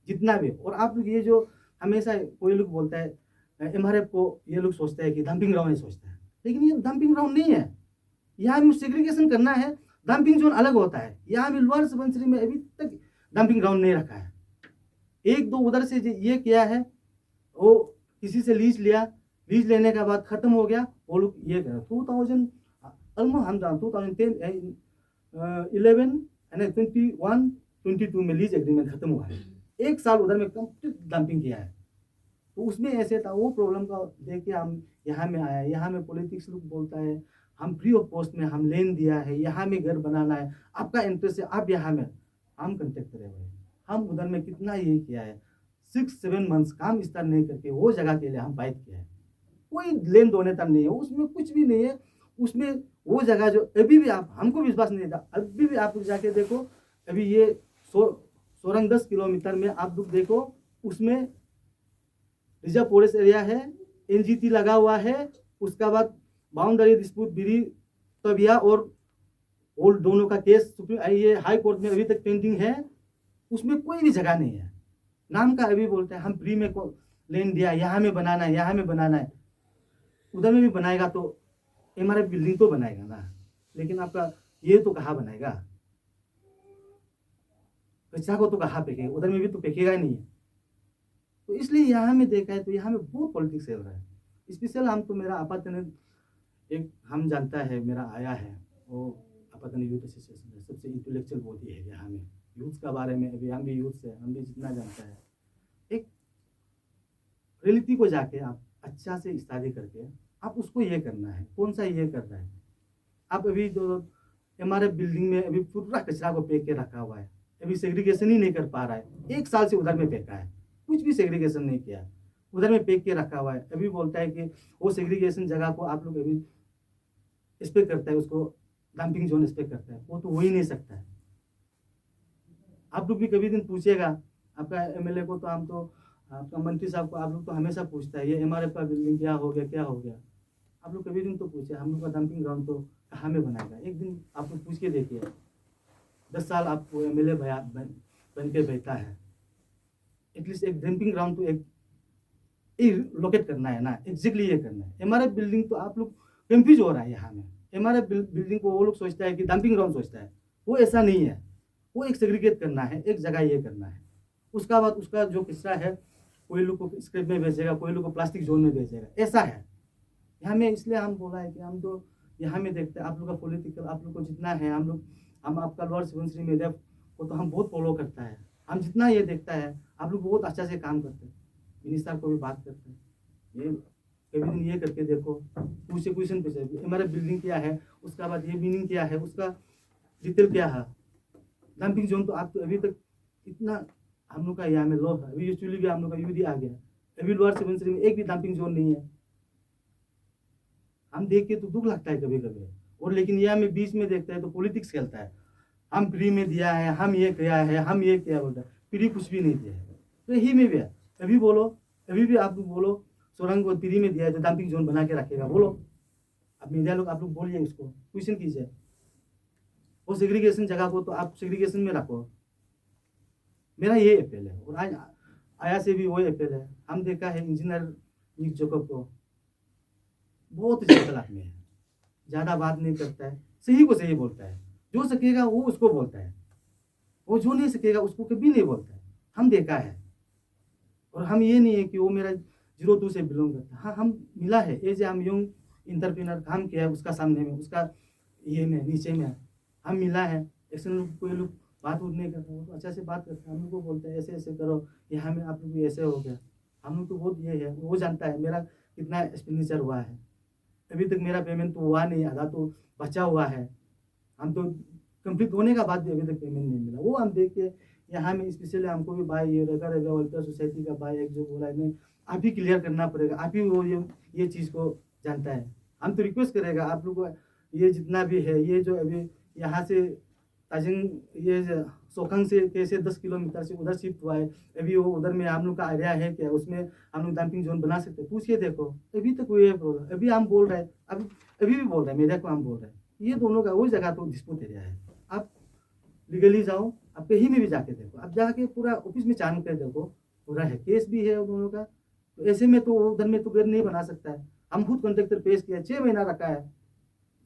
Speaker 2: जितना भी। और आप लोग ये जो हमेशा कोई लोग बोलता है MRF को, ये लोग सोचते हैं कि डंपिंग ग्राउंड ही सोचता है, लेकिन ये डंपिंग ग्राउंड नहीं है। यहाँ में सेग्रीगेशन करना है डंपिंग जोन अलग होता है। यहाँ में लोअर सुबनसिरी में अभी तक डंपिंग ग्राउंड नहीं रखा है। एक दो उधर से ये किया है, वो किसी से लीज लिया, लीज लेने के बाद खत्म हो गया, वो लोग ये कर 2000 ऑलमोस्ट हम 2010 11 21 22 में लीज एग्रीमेंट खत्म हुआ है। एक साल उधर में कंप्लीट डंपिंग किया है। तो उसमें ऐसे था, वो प्रॉब्लम का देख के हम यहाँ में आया। यहाँ में पॉलिटिक्स लोग बोलता है हम फ्री ऑफ कॉस्ट में हम लेन दिया है, यहाँ में घर बनाना है, आपका इंटरेस्ट है, आप यहाँ में हम कंटेक्ट करे हुए हैं। हम उधर में कितना ये किया है, 6-7 मंथ्स काम स्टार्ट नहीं करके वो जगह के लिए हम फाइट किया है। कोई लेन देनेता नहीं है उसमें, कुछ भी नहीं है उसमें। वो जगह जो अभी भी आप, हमको विश्वास नहीं था, अभी भी आप जाके देखो, अभी ये सोरंग 10 किलोमीटर में आप लोग देखो, उसमें रिजर्व फॉरेस्ट एरिया है, एनजीटी लगा हुआ है, उसका बाद बाउंड्री डिस्प्यूट बिरी तबिया और दोनों का केस ये हाई कोर्ट में अभी तक पेंडिंग है। उसमें कोई भी जगह नहीं है, नाम का अभी बोलते हैं हम फ्री में लेन दिया, यहाँ में बनाना है, यहाँ में बनाना है। उधर में भी बनाएगा तो एमआरएफ बिल्डिंग तो बनाएगा ना, लेकिन आपका ये तो कहाँ बनाएगा, कचरा को तो कहाँ फेंकेगा, उधर में भी तो फेंकेगा ही नहीं है। तो इसलिए यहाँ में देखा है तो यहाँ में बहुत पॉलिटिक्स चल रहा है। स्पेशल हम तो मेरा आपातन एक हम जानता है, मेरा आया है वो आपातन यूथ एसोसिएशन है, सबसे इंटेलेक्चुअल बॉडी है यहाँ में यूथ का बारे में। अभी हम भी यूथ से हम भी जितना जानता है, एक रियलिटी को जाके आप अच्छा से स्टडी करके आप उसको ये करना है, कौन सा ये कर रहा है। आप अभी जो एमआरएफ बिल्डिंग में अभी पूरा कचरा को फेंक के रखा हुआ है, अभी सेग्रीगेशन ही नहीं कर पा रहा है। 1 साल से उधर में फेंका है, कुछ भी सेग्रीगेशन नहीं किया, उधर में फेंक के रखा हुआ है। अभी बोलता है कि वो सेग्रीगेशन जगह को आप लोग अभी एक्सपेक्ट करता है, उसको डंपिंग जोन एक्सपेक्ट करता है, वो तो हो ही नहीं सकता है। आप लोग भी कभी दिन पूछेगा आपका एमएलए को, तो हम तो आपका मंत्री साहब को आप लोग तो हमेशा पूछता है ये एमआरएफ का बिल्डिंग क्या हो गया, क्या हो गया। आप लोग कभी दिन तो पूछे हम लोग का डंपिंग ग्राउंड तो कहाँ में बनाएगा। एक दिन आप लोग पूछ के देखिए, 10 साल आपको एमएलए बन के बैठा है, एटलीस्ट एक डंपिंग ग्राउंड तो एक लोकेट करना है ना, एग्जैक्टली ये करना है। एमआरएफ बिल्डिंग तो आप लोग कंफ्यूज हो रहा है यहाँ में। एमआरएफ बिल्डिंग को वो लोग सोचता है कि डंपिंग ग्राउंड सोचता है, वो ऐसा नहीं है। वो एक सेग्रीगेट करना है, एक जगह ये करना है। उसका बाद उसका जो किस्सा है, कोई लोग को स्क्रैप में भेजेगा, कोई लोग को प्लास्टिक जोन में भेजेगा, ऐसा है यहाँ में। इसलिए हम बोला है कि हम तो यहाँ में देखते हैं आप लोग का पॉलिटिकल, आप लोग को जितना है हम आपका लोअर सुबनसिरी मीडिया को तो हम बहुत फॉलो करता है। हम जितना ये देखता है आप लोग बहुत अच्छा से काम करते हैं, मिनिस्टर को भी बात करते हैं, ये कभी दिन ये करके देखो, पूछे क्वेश्चन पूछे हमारा बिल्डिंग क्या है, उसका बाद ये मीनिंग क्या है, उसका डिटेल क्या है। डंपिंग जोन तो आप तो अभी तक इतना हम लोग का यहाँ में लो है, अभी एक्चुअली भी हम लोग का यूडी आ गया, अभी लोअर सुबनसिरी में एक भी डंपिंग जोन नहीं है। हम देख के तो दुख लगता है कभी कभी, और लेकिन यहाँ में बीच में देखता है तो पॉलिटिक्स खेलता है, हम फ्री में दिया है, हम ये किया है, हम ये किया बोलता है, फ्री कुछ भी नहीं दिया है। तो यही में भी है, अभी बोलो, अभी भी आप लोग बोलो सोरंग को फ्री में दिया है तो डंपिंग जोन बना के रखेगा, बोलो अब मीडिया लोग आप लोग बोलिए, उसको क्वेश्चन कीजिए। वो सेग्रीगेशन जगह को तो आप सेग्रीगेशन में रखो, मेरा ये अपील है। और आज आया से भी वही अपील है। हम देखा है इंजीनियर निक जैकब को, बहुत जनरल आदमी है, ज़्यादा बात नहीं करता है, सही को सही बोलता है, जो सकेगा वो उसको बोलता है, वो जो नहीं सकेगा उसको कभी नहीं बोलता है। हम देखा है, और हम ये नहीं है कि वो मेरा 02 से बिलोंग करता है। हाँ, हम मिला है एज हम यंग इंटरप्रेनर काम किया है उसका सामने में, उसका ये में नीचे में हम मिला है। एक्शन कोई लोग बात उठ नहीं करता, वो तो अच्छा से बात करता है, हम लोग को बोलते हैं ऐसे ऐसे करो, यहाँ में आप लोग भी ऐसे हो गया। हम लोग तो बहुत ये है, वो जानता है मेरा कितना एक्सपेंडिचर हुआ है, अभी तक मेरा पेमेंट तो हुआ नहीं, आधा तो बचा हुआ है। हम तो कंप्लीट होने का बाद भी अभी तक पेमेंट नहीं मिला। वो हम देख के यहाँ में स्पेशली हमको भी भाई ये रखा रहेगा वेलफेयर सोसाइटी का भाई एक जो बोला है, नहीं आप ही क्लियर करना पड़ेगा, आप ही वो ये चीज़ को जानता है। हम तो रिक्वेस्ट करेगा आप लोग को, ये जितना भी है, ये जो अभी यहाँ से ताजिंग ये सोखंग से कैसे 10 किलोमीटर से उधर शिफ्ट हुआ है, अभी वो उधर में हम लोग का एरिया है क्या, उसमें हम लोग डंपिंग जोन बना सकते हैं, पूछिए देखो। अभी तक कोई प्रॉब्लम, अभी हम बोल रहे हैं, अभी भी बोल रहे हैं, मीडिया को हम बोल रहे हैं, ये दोनों का वो जगह तो डिस्प्यूट एरिया है। आप लीगली जाओ, आप कहीं में भी जाके देखो, आप जाके पूरा ऑफिस में चांद कर देखो, पूरा है, केस भी है उन दोनों का। तो ऐसे में तो उधर में तो घर नहीं बना सकता है। हम खुद कॉन्ट्रैक्टर पेश किया, 6 महीना रखा है,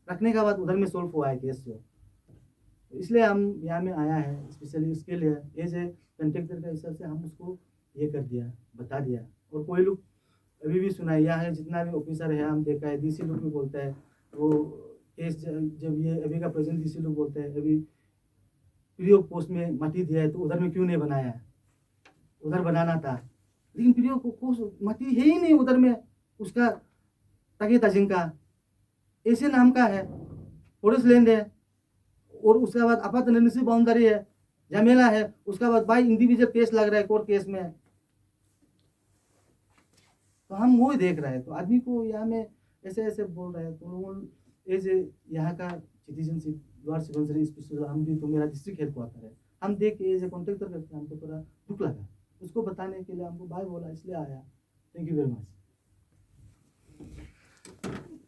Speaker 2: रखने के बाद उधर में सोल्व हुआ है केस जो। इसलिए हम यहाँ में आया है स्पेशली उसके लिए, एज ए कंट्रेक्टर का हिसाब से हम उसको ये कर दिया, बता दिया। और कोई लोग अभी भी सुनाई यहाँ है, जितना भी ऑफिसर है हम देखा है, डीसी लोग भी बोलता है वो केस जब ये अभी का प्रेजेंट डीसी लोग बोलते हैं अभी पीडीओ पोस्ट में माटी दिया है तो उधर में क्यों नहीं बनाया, उधर बनाना था, लेकिन पीडीओ पोस्ट माटी है ही नहीं उधर में, उसका तगे तजिंग का ऐसे नाम का है, फॉरेस्ट लैंड है, और उसके बाद आपात निश्चित बाउंड्री है, झमेला है, उसके बाद बाई इंडिविजुअल केस लग रहा है कोर्ट केस में, तो हम वो ही देख रहे हैं। तो आदमी को यहाँ में ऐसे ऐसे बोल रहे हैं, तो लोगों एज यहाँ का सिटीजनशिप द्वार सिबंसरी स्पेशल हम भी, तो मेरा डिस्ट्रिक्ट हेडक्वार्टर है, हम देख के एज ए कॉन्ट्रेक्टर करके हमको थोड़ा दुख लगा, उसको बताने के लिए हमको भाई बोला इसलिए आया। Thank you very much.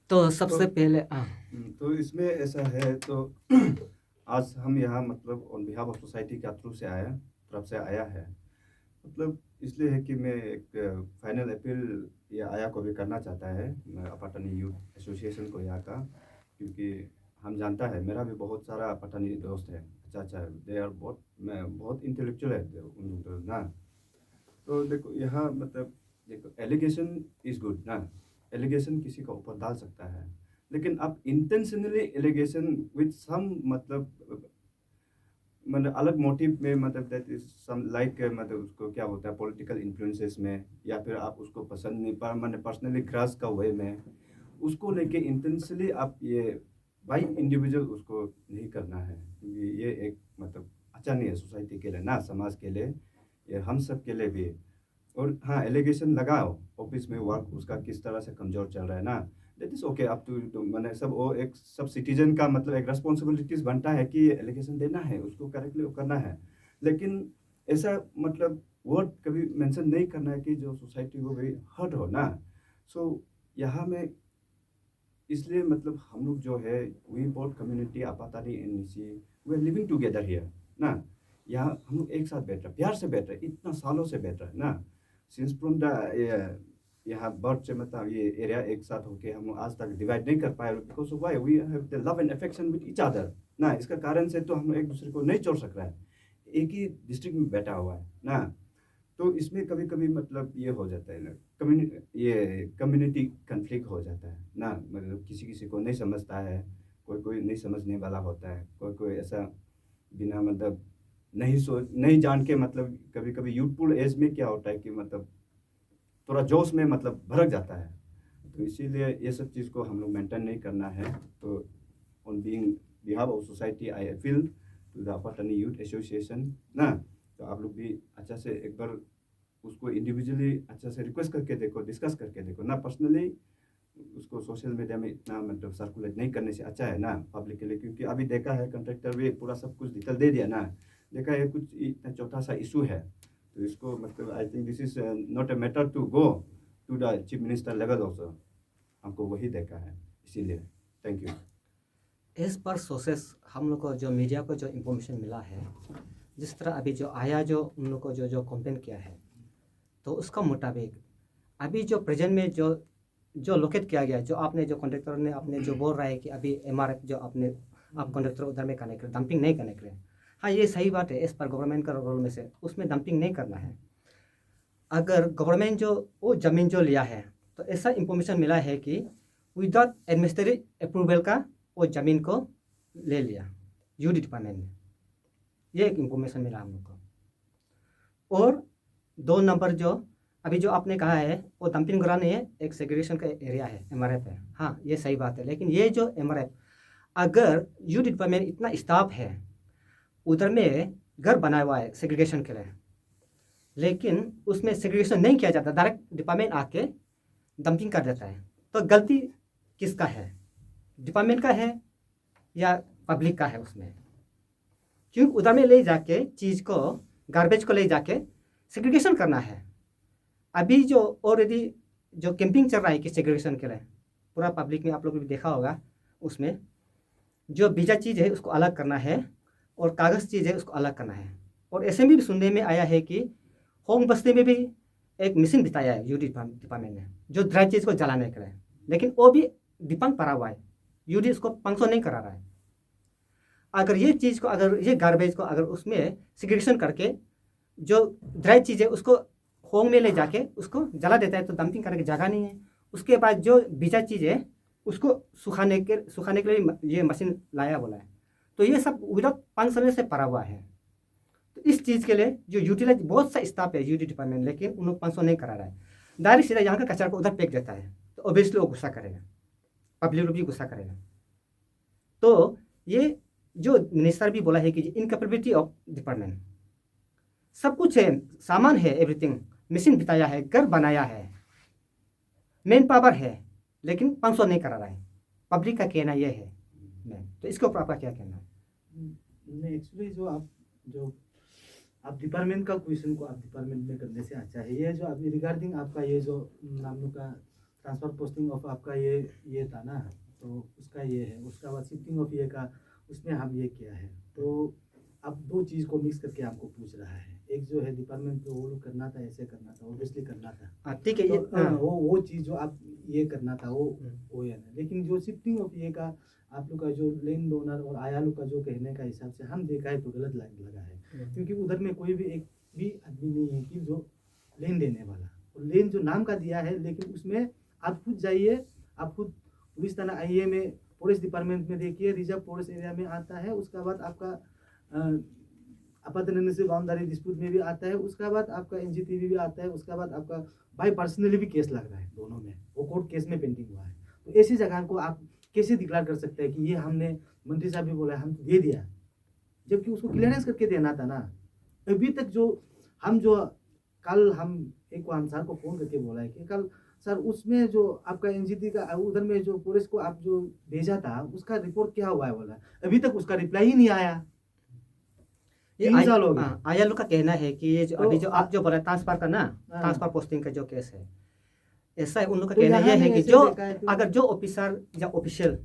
Speaker 3: तो सबसे पहले
Speaker 1: तो इसमें ऐसा है, तो आज हम यहाँ मतलब ऑन बिहाफ ऑफ सोसाइटी के थ्रू से तरफ से आया है, मतलब इसलिए है कि मैं एक फाइनल अपील ये आया को भी करना चाहता है पटानी यूथ एसोसिएशन को यहाँ का, क्योंकि हम जानता है मेरा भी बहुत सारा पटानी दोस्त है, अच्छा दे आर बहुत इंटेलेक्चुअल है उन तो ना। तो देखो यहाँ मतलब देखो एलिगेशन इज़ गुड ना, एलिगेशन किसी का ऊपर डाल सकता है, लेकिन आप इंटेंशनली एलिगेशन विद सम मतलब अलग मोटिव में, मतलब दैट इज सम लाइक मतलब उसको क्या होता है पॉलिटिकल इन्फ्लुएंसेस में, या फिर आप उसको पसंद नहीं पर मैंने पर्सनली ग्रास का वे में उसको लेके इंटेंशनली आप ये बाई इंडिविजुअल उसको नहीं करना है, क्योंकि ये एक मतलब अच्छा नहीं है सोसाइटी के लिए ना, समाज के लिए, ये हम सब के लिए भी। और हाँ एलिगेशन लगाओ ऑफिस में वर्क उसका किस तरह से कमज़ोर चल रहा है ना, that is okay up to मैंने सब वो एक सब सिटीजन का मतलब एक रेस्पॉन्सिबिलिटीज बनता है कि एलिगेशन देना है उसको करेक्टली करना है, लेकिन ऐसा मतलब वर्ड कभी मेंशन नहीं करना है कि जो सोसाइटी को भी हर्ट हो ना। सो यहाँ में इसलिए मतलब हम लोग जो है we both community Apatani and Nishi we are living together here ना, यहाँ हम लोग एक साथ बैठ रहे प्यार से बैठ रहे इतना सालों से बैठ रहे ना, सिंस फ्रॉम द यहाँ बर्थ से मतलब ये एरिया एक साथ होके हम आज तक डिवाइड नहीं कर पाए, because why we have the love and affection with each other ना, इसका कारण से तो हम एक दूसरे को नहीं छोड़ सक रहा है, एक ही डिस्ट्रिक्ट में बैठा हुआ है ना। तो इसमें कभी कभी मतलब ये हो जाता है ना कम्युनिटी कन्फ्लिक्ट हो जाता है ना, मतलब किसी किसी को नहीं समझता है, कोई कोई नहीं समझने वाला होता है, कोई कोई ऐसा बिना मतलब नहीं जान के मतलब कभी कभी यूथफुल एज में क्या होता है कि मतलब थोड़ा जोश में मतलब भड़क जाता है, तो इसीलिए ये सब चीज़ को हम लोग मेंटेन नहीं करना है। तो on being behalf of society I appeal to the Patani youth association ना, तो आप लोग भी अच्छा से एक बार उसको इंडिविजुअली अच्छा से रिक्वेस्ट करके देखो, डिस्कस करके देखो ना, पर्सनली उसको सोशल मीडिया में इतना मतलब सर्कुलेट नहीं करने से अच्छा है ना पब्लिक के लिए, क्योंकि अभी देखा है कंट्रैक्टर भी पूरा सब कुछ डिटेल दे दिया ना, देखा है कुछ इतना छोटा सा इशू है, तो इसको मतलब I think this is not a matter to go to the chief minister level also, हमको वही देखा है, इसीलिए thank you.
Speaker 3: As per sources हम लोग को जो मीडिया को जो इन्फॉर्मेशन मिला है, जिस तरह अभी जो आया जो उन लोग को जो कंप्लेन किया है, तो उसका मुताबिक अभी जो प्रेजेंट में जो लोकेट किया गया, जो आपने जो कॉन्ट्रैक्टर ने आपने जो बोल रहा है कि अभी एमआरएफ जो आप कॉन्ट्रैक्टर उधर में कनेक्ट करें, डंपिंग नहीं कनेक्ट करें, हाँ ये सही बात है, एज पर गवर्नमेंट का रोल में से उसमें डंपिंग नहीं करना है। अगर गवर्नमेंट जो वो ज़मीन जो लिया है, तो ऐसा इंफॉर्मेशन मिला है कि विदाउट एडमिनिस्ट्रेटिव अप्रूवल का वो ज़मीन को ले लिया यूडी डिपार्टमेंट ने, ये एक इंफॉर्मेशन मिला हम लोग को। और 2 नंबर जो अभी जो आपने कहा है वो डंपिंग ग्राउंड नहीं है, एक सेग्रीगेशन का एरिया है, एमआरएफ है, हाँ ये सही बात है, लेकिन ये जो एमआरएफ अगर यूडी डिपार्टमेंट इतना स्टाफ है उधर में घर बनाया हुआ है सेग्रीगेशन के लिए, लेकिन उसमें सेग्रीगेशन नहीं किया जाता, डायरेक्ट डिपार्टमेंट आके डंपिंग कर देता है, तो गलती किसका है, डिपार्टमेंट का है या पब्लिक का है उसमें? क्योंकि उधर में ले जाके चीज़ को गार्बेज को ले जाके सेग्रीगेशन करना है। अभी जो ऑलरेडी जो कैंपिंग चल रहा है कि सेग्रीगेशन के लिए पूरा पब्लिक में आप लोग भी देखा होगा, उसमें जो बीजा चीज़ है उसको अलग करना है और कागज़ चीज़ है उसको अलग करना है। और ऐसे में भी सुनने में आया है कि होम बस्ती में भी एक मशीन बिताया है यूडी डिपार्टमेंट ने जो ड्राई चीज़ को जलाने के लिए, लेकिन वो भी डिपंग पड़ा हुआ है, यूडी उसको पंक्शन नहीं करा रहा है। अगर ये चीज़ को अगर ये गार्बेज को अगर उसमें सिग्रेगेशन करके जो ड्राई चीज़ है उसको होम में ले जाके उसको जला देता है तो डंपिंग करने की जगह नहीं है। उसके बाद जो बीजा चीज़ है उसको सुखाने के लिए ये मशीन लाया बोला है। तो ये सब विदाउट 5 समय से पड़ा हुआ है। तो इस चीज़ के लिए जो यूटिलाइज बहुत सा स्टाफ है यूडी डिपार्टमेंट, लेकिन उन लोग 500 नहीं करा रहा है। डायरेक्ट सीधा यहाँ का कचरा को उधर फेंक देता है, तो ऑब्वियसली वो गुस्सा करेगा, पब्लिक भी गुस्सा करेगा। तो ये जो मिनिस्टर भी बोला है कि इनकैपेबिलिटी ऑफ डिपार्टमेंट, सब कुछ है, सामान है, एवरीथिंग, मशीन बिताया है, घर बनाया है, मेन पावर है, लेकिन 500 नहीं करा रहा है। पब्लिक का कहना यह है मैम, तो इसके ऊपर आपका क्या कहना है?
Speaker 2: नहीं, एक्चुअली जो आप डिपार्टमेंट का क्वेश्चन को आप डिपार्टमेंट में करने से अच्छा है। ये जो अभी रिगार्डिंग आपका ये जो नामों का ट्रांसफर पोस्टिंग ऑफ आपका ये था ना, तो उसका ये है, उसका बाद शिफ्टिंग ऑफ ये का उसमें हम ये किया है। तो अब दो चीज़ को मिक्स करके आपको पूछ रहा है। एक जो है डिपार्टमेंट तो वो करना था, ऐसे करना था, ऑब्वियसली करना था,
Speaker 3: ठीक है।
Speaker 2: तो वो चीज़ जो आप ये करना था वो है ना। लेकिन जो शिफ्टिंग ऑफ ये का आप लोग का जो लैंड ओनर और आया लोग का जो कहने का हिसाब से हम देखा है तो गलत लगा है, क्योंकि उधर में कोई भी एक भी आदमी नहीं है कि जो लेन देने वाला, और लेन जो नाम का दिया है, लेकिन उसमें आप खुद जाइए, आप खुद पुलिस थाना आइए में फॉरेस्ट डिपार्टमेंट में देखिए, रिजर्व फॉरेस्ट एरिया में आता है, उसका बाद आपका आपातन से बाउंड्री डिस्प्यूट में भी आता है, उसका बाद आपका एनजीटीवी भी आता है, उसका बाद आपका बाय पर्सनली भी केस लग रहा है, दोनों में वो कोर्ट केस में पेंडिंग हुआ है। तो ऐसी जगह को आप कैसे डिक्लेयर कर सकते हैं कि ये हमने, मंत्री साहब भी बोला है हम तो दे दिया, जबकि उसको क्लियरेंस करके देना था ना। अभी तक जो कल हम एक को सर को फोन करके बोला है कि कल सर उसमें जो आपका एनजीटी का उधर में जो पुलिस को आप जो भेजा था उसका रिपोर्ट क्या हुआ है, बोला अभी तक उसका रिप्लाई ही नहीं आया।
Speaker 3: ये
Speaker 2: 3 साल हो गए।
Speaker 3: आया लोग का कहना है कि ये जो
Speaker 2: तो
Speaker 3: अभी जो आप जो बोला ट्रांसफर का ना,
Speaker 2: हाँ।
Speaker 3: ट्रांसफर पोस्टिंग का जो केस है, ऐसा है उन लोग का
Speaker 2: तो
Speaker 3: कहना
Speaker 2: यहाँ
Speaker 3: यह है
Speaker 2: भी
Speaker 3: कि
Speaker 2: ऐसे
Speaker 3: जो
Speaker 2: देखा है तो-
Speaker 3: अगर जो ऑफिसर या ऑफिशियल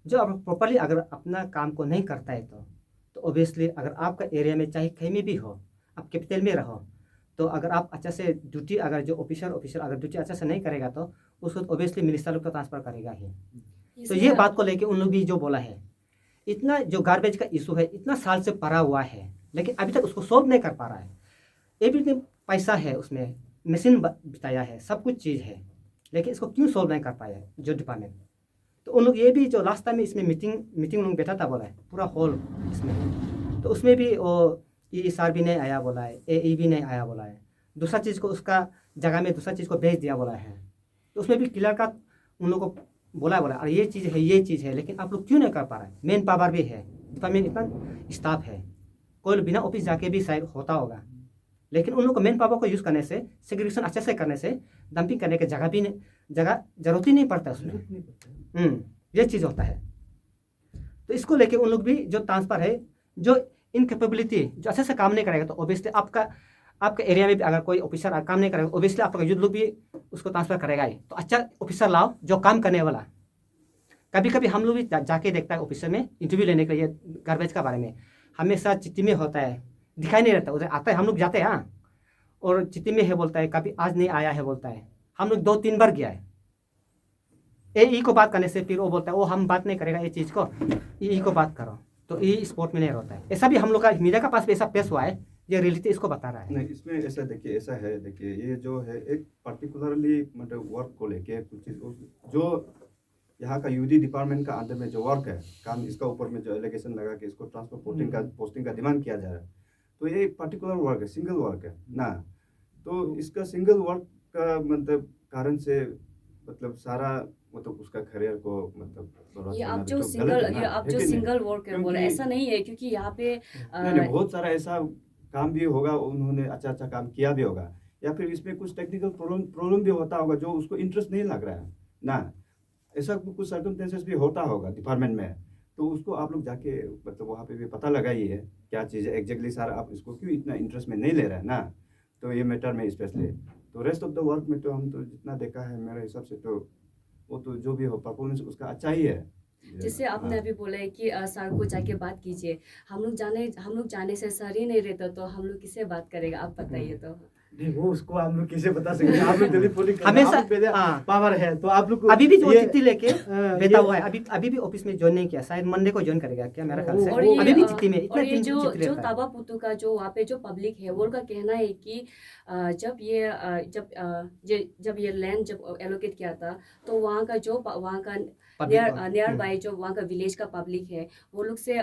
Speaker 3: जो प्रॉपरली अगर अपना काम को नहीं करता है तो ऑब्वियसली अगर आपका एरिया में चाहे कहीं में भी हो, आप कैपिटल में रहो, तो अगर आप अच्छा से ड्यूटी, अगर जो ऑफिसर अगर ड्यूटी अच्छा से नहीं करेगा तो उसको ऑब्वियसली मिनिस्टर लोग को ट्रांसफर करेगा ही। तो ये बात को लेके उन लोग भी जो बोला है, इतना जो गार्बेज का इशू है इतना साल से पड़ा हुआ है, लेकिन अभी तक उसको सॉल्व नहीं कर पा रहा है। एवरीथिंग पैसा है उसमें, मशीन बिताया है, सब कुछ चीज़ है, लेकिन इसको क्यों सॉल्व नहीं कर पाया है जो डिपार्टमेंट। तो उन लोग ये भी जो लास्ट टाइम में इसमें मीटिंग लोग बैठा था बोला है पूरा हॉल इसमें, तो उसमें भी वो ESR भी नहीं आया बोला है, AE भी नहीं आया बोला है, दूसरा चीज़ को उसका जगह में दूसरा चीज़ को भेज दिया बोला है। तो उसमें भी क्लियर का उन लोग को बोला अरे ये चीज़ है, लेकिन आप लोग क्यों नहीं कर पा रहे हैं। मेन पावर भी है, डिपार्टमेंट इतना स्टाफ है, कोई बिना ऑफिस जाके भी शायद होता होगा, लेकिन उन लोग को मेन पावर को यूज़ करने से, सेग्रीगेशन अच्छे से करने से, डंपिंग करने की जगह जरूरत ही नहीं पड़ता उसमें। ये चीज़ होता है। तो इसको लेके उन लोग भी जो ट्रांसफर है, जो इनकेपेबिलिटी, जो अच्छे से काम नहीं करेगा, तो ऑब्वियसली आपका एरिया में भी अगर कोई ऑफिसर काम नहीं करेगा, ऑब्वियसली आपका युद्ध लोग भी उसको ट्रांसफर करेगा ही। तो अच्छा ऑफिसर लाओ जो काम करने वाला। कभी कभी हम लोग भी जाके देखता है ऑफिसर में इंटरव्यू लेने के लिए गार्बेज का बारे में, हमेशा चिट्ठी में होता है, दिखाई नहीं रहता, उधर आता है, हम लोग जाते हैं हाँ, और चिट्ठी में है बोलता है, कभी आज नहीं आया है बोलता है। हम लोग 2-3 बार गया है, AE को बात करने से फिर वो बोलता है वो हम बात नहीं करेगा ये चीज़ को, EE को बात करो, तो EE स्पोर्ट में नहीं रहता है। ऐसा भी हम लोग का मीडिया का पास भी ऐसा पेश हुआ है, ये रियलिटी इसको बता रहा है।
Speaker 1: नहीं, इसमें ऐसा देखिए, ऐसा है, देखिए ये जो है एक पर्टिकुलरली मतलब वर्क को लेके कुछ चीज़ जो यहाँ का यूडी डिपार्टमेंट का अंदर में जो वर्क है काम, इसका ऊपर में जो एलिगेशन लगा कि इसको ट्रांसफर पोस्टिंग का डिमांड किया जा रहा है, तो ये एक पर्टिकुलर वर्क है, सिंगल वर्क है ना। तो इसका सिंगल वर्क का मतलब कारण से मतलब सारा मतलब उसका करियर को मतलब
Speaker 4: ये आप
Speaker 1: तो
Speaker 4: जो
Speaker 1: गलत
Speaker 4: सिंगल
Speaker 1: है ना,
Speaker 4: ये आप
Speaker 1: है
Speaker 4: जो
Speaker 1: कि नहीं?
Speaker 4: सिंगल वर्कर बोला
Speaker 1: क्योंकि-
Speaker 4: ऐसा नहीं है, क्योंकि यहाँ पे
Speaker 1: नहीं, बहुत सारा ऐसा काम भी होगा, उन्होंने अच्छा काम किया भी होगा, या फिर इसमें कुछ टेक्निकल प्रॉब्लम भी होता होगा जो उसको इंटरेस्ट नहीं लग रहा है ना, ऐसा कुछ सर्कमस्टेंसेस भी होता होगा डिपार्टमेंट में। तो उसको आप लोग जाके मतलब वहाँ पे भी पता लगाइए क्या चीज़ है एग्जैक्टली सर, आप इसको क्यों इतना इंटरेस्ट में नहीं ले रहे हैं ना। तो ये मैटर में स्पेशली, तो रेस्ट ऑफ द वर्क में तो हम तो जितना देखा है मेरे हिसाब से तो वो तो जो भी हो परफॉर्मेंस उसका अच्छा ही है।
Speaker 4: जैसे आपने
Speaker 1: हाँ।
Speaker 4: अभी बोला है कि सर को जाके बात कीजिए, हम लोग जाने से सर ही नहीं रहता तो हम लोग किससे बात करेगा, आप बताइए तो।
Speaker 2: नहीं, वो उसको हम लोग कैसे बता सकते हैं? आप लोग टेलीफोनिक
Speaker 3: हमेशा हाँ,
Speaker 2: पावर है तो आप लोग को
Speaker 3: अभी भी जो
Speaker 2: ये-
Speaker 3: चिट्ठी लेके
Speaker 2: ये-
Speaker 3: बैठा हुआ है, अभी भी ऑफिस में ज्वाइन नहीं किया, शायद मंडे को ज्वाइन करेगा क्या मेरा ख्याल से।
Speaker 4: और ये
Speaker 3: अभी भी चिट्ठी में इतना
Speaker 4: और ये
Speaker 3: दिन
Speaker 4: जो
Speaker 3: चिट्ठी
Speaker 4: जो
Speaker 3: रहता है।
Speaker 4: ताबा पुतु का जो वहाँ पे जो पब्लिक है वो उनका कहना है कि जब ये लैंड जब एलोकेट किया था तो वहाँ का जो वहाँ का नियर बाय जो वहाँ का विलेज का पब्लिक है वो लोग से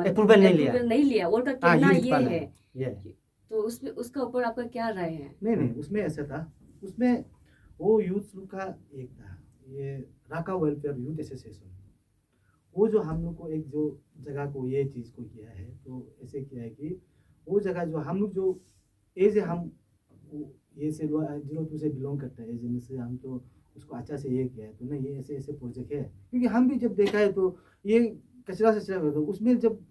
Speaker 3: Approval नहीं लिया।
Speaker 4: उनका
Speaker 3: हाँ,
Speaker 4: कहना
Speaker 3: यूनिट
Speaker 4: ये
Speaker 3: वाला
Speaker 4: है।
Speaker 3: ये
Speaker 4: तो उसमें उसका ऊपर आपका क्या राय है?
Speaker 2: नहीं, उसमें ऐसा था, उसमें वो यूथ लोग का एक था, ये राका वेलफेयर यूथ एसोसिएशन, वो जो हम लोग को एक जो जगह को ये चीज़ को किया है, तो ऐसे किया है कि वो जगह जो हम लोग जो एज है, हम ये से 02 से बिलोंग करते हैं, एज से हम तो उसको अच्छा से ये किया है, तो नहीं, ये ऐसे ऐसे प्रोजेक्ट है, क्योंकि हम भी जब देखा है तो ये कचरा से चला, तो उसमें जब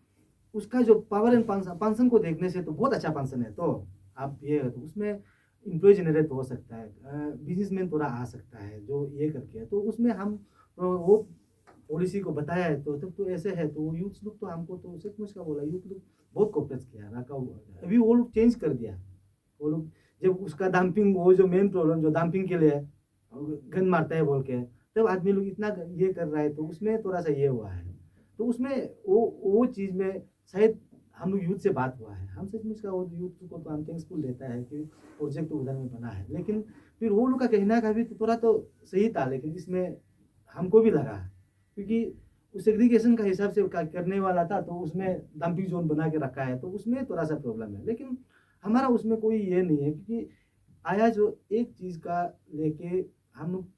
Speaker 2: उसका जो पावर एंड फंक्शन को देखने से तो बहुत अच्छा फंक्शन है, तो आप ये तो उसमें एम्प्लॉय जनरेट हो सकता है, बिजनेसमैन थोड़ा आ सकता है जो ये करके है, तो उसमें हम वो पॉलिसी को बताया है, तो तब तो ऐसे है, तो यूथ लोग तो हमको तो सचमुच का बोला, यूथ लोग बहुत कोऑपरेट किया, रखा हुआ अभी वो लोग चेंज कर दिया, वो लोग जब उसका डंपिंग, वो जो मेन प्रॉब्लम जो डंपिंग के लिए है, गन मारता है बोल के, तब आदमी लोग इतना ये कर रहा है, तो उसमें थोड़ा सा ये हुआ है, तो उसमें वो चीज़ में शायद हम लोग यूथ से बात हुआ है, हम सचमुच का वो यूथ को तो हम थैंक्सफुल देता है कि प्रोजेक्ट उधर में बना है, लेकिन फिर वो लोग का कहना का भी तो थोड़ा तो सही था, लेकिन इसमें हमको भी लगा, क्योंकि उस सेग्रीगेशन का हिसाब से करने वाला था, तो उसमें डंपिंग जोन बना के रखा है, तो उसमें थोड़ा सा प्रॉब्लम है, लेकिन हमारा उसमें कोई ये नहीं है, क्योंकि आया जो एक चीज़ का लेके हम लोग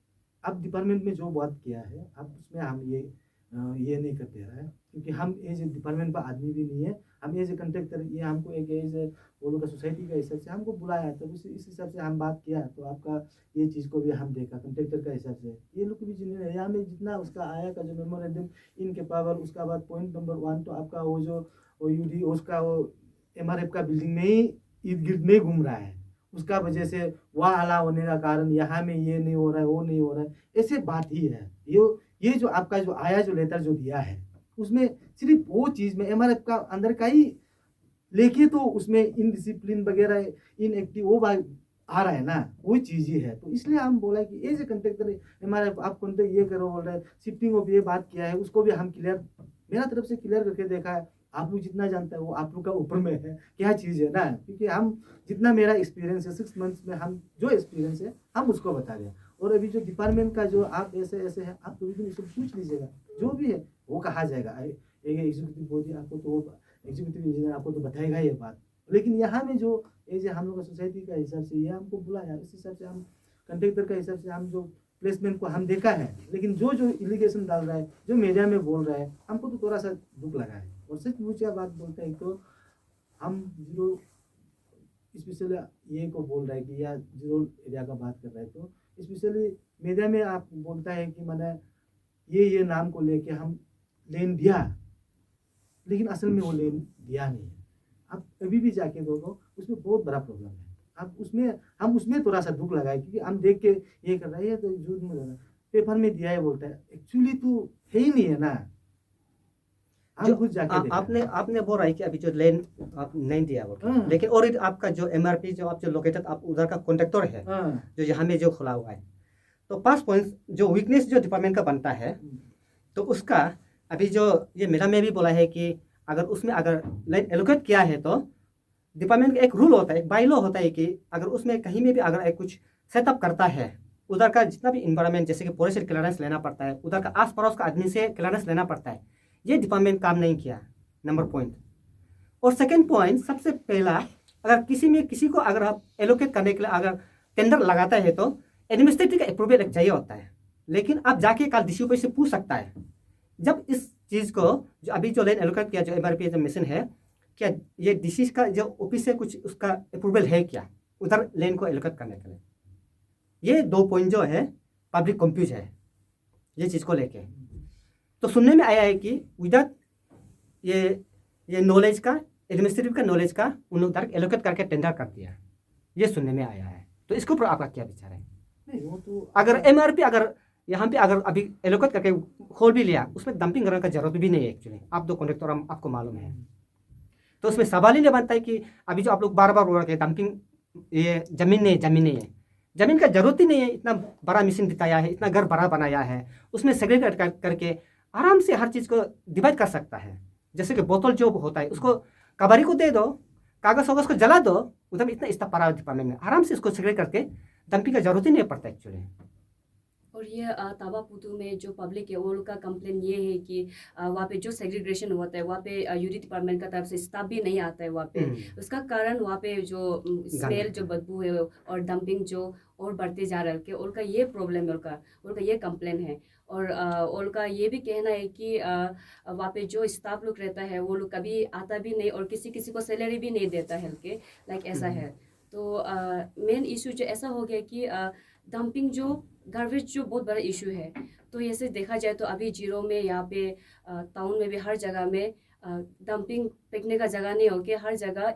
Speaker 2: अब डिपार्टमेंट में जो बात किया है, अब उसमें हम ये नहीं करते रहा है, क्योंकि हम एज ए डिपार्टमेंट का आदमी भी नहीं है, हम एज ए कंट्रेक्टर, ये हमको एक एज वो लोग का सोसाइटी का हिसाब से हमको बुलाया, तो इस हिसाब से हम बात किया, तो आपका ये चीज़ को भी हम देखा कंट्रेक्टर का हिसाब से, ये लोग भी जिन्हें यहाँ में जितना उसका आया का जो मेमोरेंडम इनके पावर, उसका बाद पॉइंट नंबर 1 तो आपका वो जो OUD उसका वो MRF का बिल्डिंग में ही इर्द गिर्द में घूम रहा है, उसका वजह से वहाँ हला होने का कारण यहाँ में ये नहीं हो रहा है, वो नहीं हो रहा है, ऐसे बात ही है। ये जो आपका जो आया जो लेटर जो दिया है, उसमें सिर्फ वो चीज़ में MRF का अंदर का ही लेके, तो उसमें इनडिसिप्लिन वगैरह इनएक्टिव वो बात आ रहा है ना, वही चीज़ ही है, तो इसलिए हम बोला कि एज ए कंट्रेक्टर MRF आप कॉन्ट्रैक्ट ये करो बोल रहे हैं, शिफ्टिंग ऑफ ये बात किया है, उसको भी हम क्लियर, मेरा तरफ से क्लियर करके देखा है, आप लोग जितना जानता है वो आप लोग का ऊपर में है क्या चीज़ है ना, क्योंकि हम जितना मेरा एक्सपीरियंस है 6 मंथ्स में, हम जो एक्सपीरियंस है हम उसको बता रहे हैं, और अभी जो डिपार्टमेंट का जो आप ऐसे ऐसे है, आप कभी भी इसको पूछ लीजिएगा, जो भी है वो कहा जाएगा, एक एग्जीक्यूटिव बॉडी आपको तो एग्जीक्यूटिव इंजीनियर आपको तो बताएगा ये बात, लेकिन यहाँ में जो एज हम लोग का सोसाइटी का हिसाब से ये हमको बुलाया, इस हिसाब से हम कंट्रेक्टर का हिसाब से हम जो प्लेसमेंट को हम देखा है, लेकिन जो इलिगेशन डाल रहा है, जो मीडिया में बोल रहा है, हमको तो थोड़ा सा दुख लगा है, और सच मुझे बात बोलते हैं तो हम जीरो स्पेशली ये को बोल रहा है कि या जीरो एरिया का बात कर रहा है, तो स्पेशली मीडिया में आप बोलता है कि मैंने ये नाम को लेके हम लेन दिया, लेकिन असल में वो लेन दिया नहीं है, आप अभी भी जाके देखो उसमें बहुत बड़ा प्रॉब्लम है, अब हम उसमें थोड़ा सा दुख लगा है, क्योंकि हम देख के ये कर रहे हैं, तो झूठ में लगा पेपर में दिया है बोलता है, एक्चुअली तो है ही नहीं है ना, हम खुद जाके
Speaker 3: आपने बोल रहा है कि अभी जो लेन आप नहीं दिया वो, लेकिन और आपका जो MRP जो आप जो लोकेटेड आप उधर का कॉन्ट्रैक्टर है, जो यहाँ में जो खुला हुआ है, तो 5 पॉइंट्स जो वीकनेस जो डिपार्टमेंट का बनता है, तो उसका अभी जो ये मेरा में भी बोला है कि अगर उसमें अगर लाइन एलोकेट किया है, तो डिपार्टमेंट का एक रूल होता है, एक बाईलॉ होता है कि अगर उसमें कहीं में भी अगर एक कुछ सेटअप करता है, उधर का जितना भी इन्वायरमेंट जैसे कि फॉरेस्ट क्लियरेंस लेना पड़ता है, उधर का आस पड़ोस का आदमी से क्लियरेंस लेना पड़ता है, ये डिपार्टमेंट काम नहीं किया, नंबर पॉइंट। और सेकेंड पॉइंट, सबसे पहला, अगर किसी को अगर आप एलोकेट करने के लिए अगर टेंडर लगाता है, तो एडमिनिस्ट्रेटिव का अप्रूवल एक चाहिए होता है, लेकिन आप जाके कल DCO से पूछ सकता है, जब इस चीज़ को जो अभी जो लेन एलोकेट किया जो MRP जो मिशन है, क्या ये DC का जो ऑफिस से कुछ उसका अप्रूवल है क्या उधर लेन को एलोकेट करने के लिए। ये 2 पॉइंट जो है पब्लिक कंफ्यूज है ये चीज़ को लेके। तो सुनने में आया है कि विदाउट ये नॉलेज का, एडमिनिस्ट्रेटिव का नॉलेज का उन उधर एलोकेट करके टेंडर कर दिया, ये सुनने में आया है। तो इसके ऊपर आपका क्या विचार है?
Speaker 2: नहीं, वो तो
Speaker 3: अगर MRP अगर यहाँ पे अगर अभी एलोकेट करके खोल भी लिया, उसमें डंपिंग करने का जरूरत भी नहीं है एक्चुअली, आप 2 कॉन्ट्रैक्टर आपको मालूम है, तो उसमें सवाल ही नहीं बनता है कि अभी जो आप लोग बार बार बोल रहे हैं डंपिंग ये ज़मीन नहीं है, ज़मीन का ज़रूरत ही नहीं है, इतना बड़ा मशीन बिताया है, इतना घर बड़ा बनाया है, उसमें सेग्रीगेट करके आराम से हर चीज़ को डिवाइड कर सकता है। जैसे कि बोतल जो होता है उसको कबाड़ी को दे दो, कागज़ वगज़ को जला दो, उधर इतना पड़ा डिपार्टमेंट में आराम से इसको सेग्रीगेट करके डंपिंग का ज़रूरत ही नहीं पड़ता एक्चुअली।
Speaker 4: और ये तावा पुतू में जो पब्लिक है वो लोग का कंप्लेन ये है कि वहाँ पे जो सेग्रीगेशन होता है वहाँ पे यूडी डिपार्टमेंट का तरफ से स्टाफ भी नहीं आता है वहाँ पे। उसका कारण वहाँ पे जो स्मेल जो बदबू है और डंपिंग जो और बढ़ते जा रहा है कि उनका ये प्रॉब्लम है, उनका ये कंप्लेन है। और उनका ये भी कहना है कि वहाँ पे जो स्टाफ लोग रहता है वो लोग कभी आता भी नहीं और किसी किसी को सैलरी भी नहीं देता है के लाइक ऐसा है। तो मेन इशू जो ऐसा हो गया कि डंपिंग जो गार्बेज जो बहुत बड़ा इशू है। तो ऐसे देखा जाए तो अभी जीरो में यहाँ पे टाउन में भी हर जगह में डंपिंग फेंकने का जगह नहीं हो के हर जगह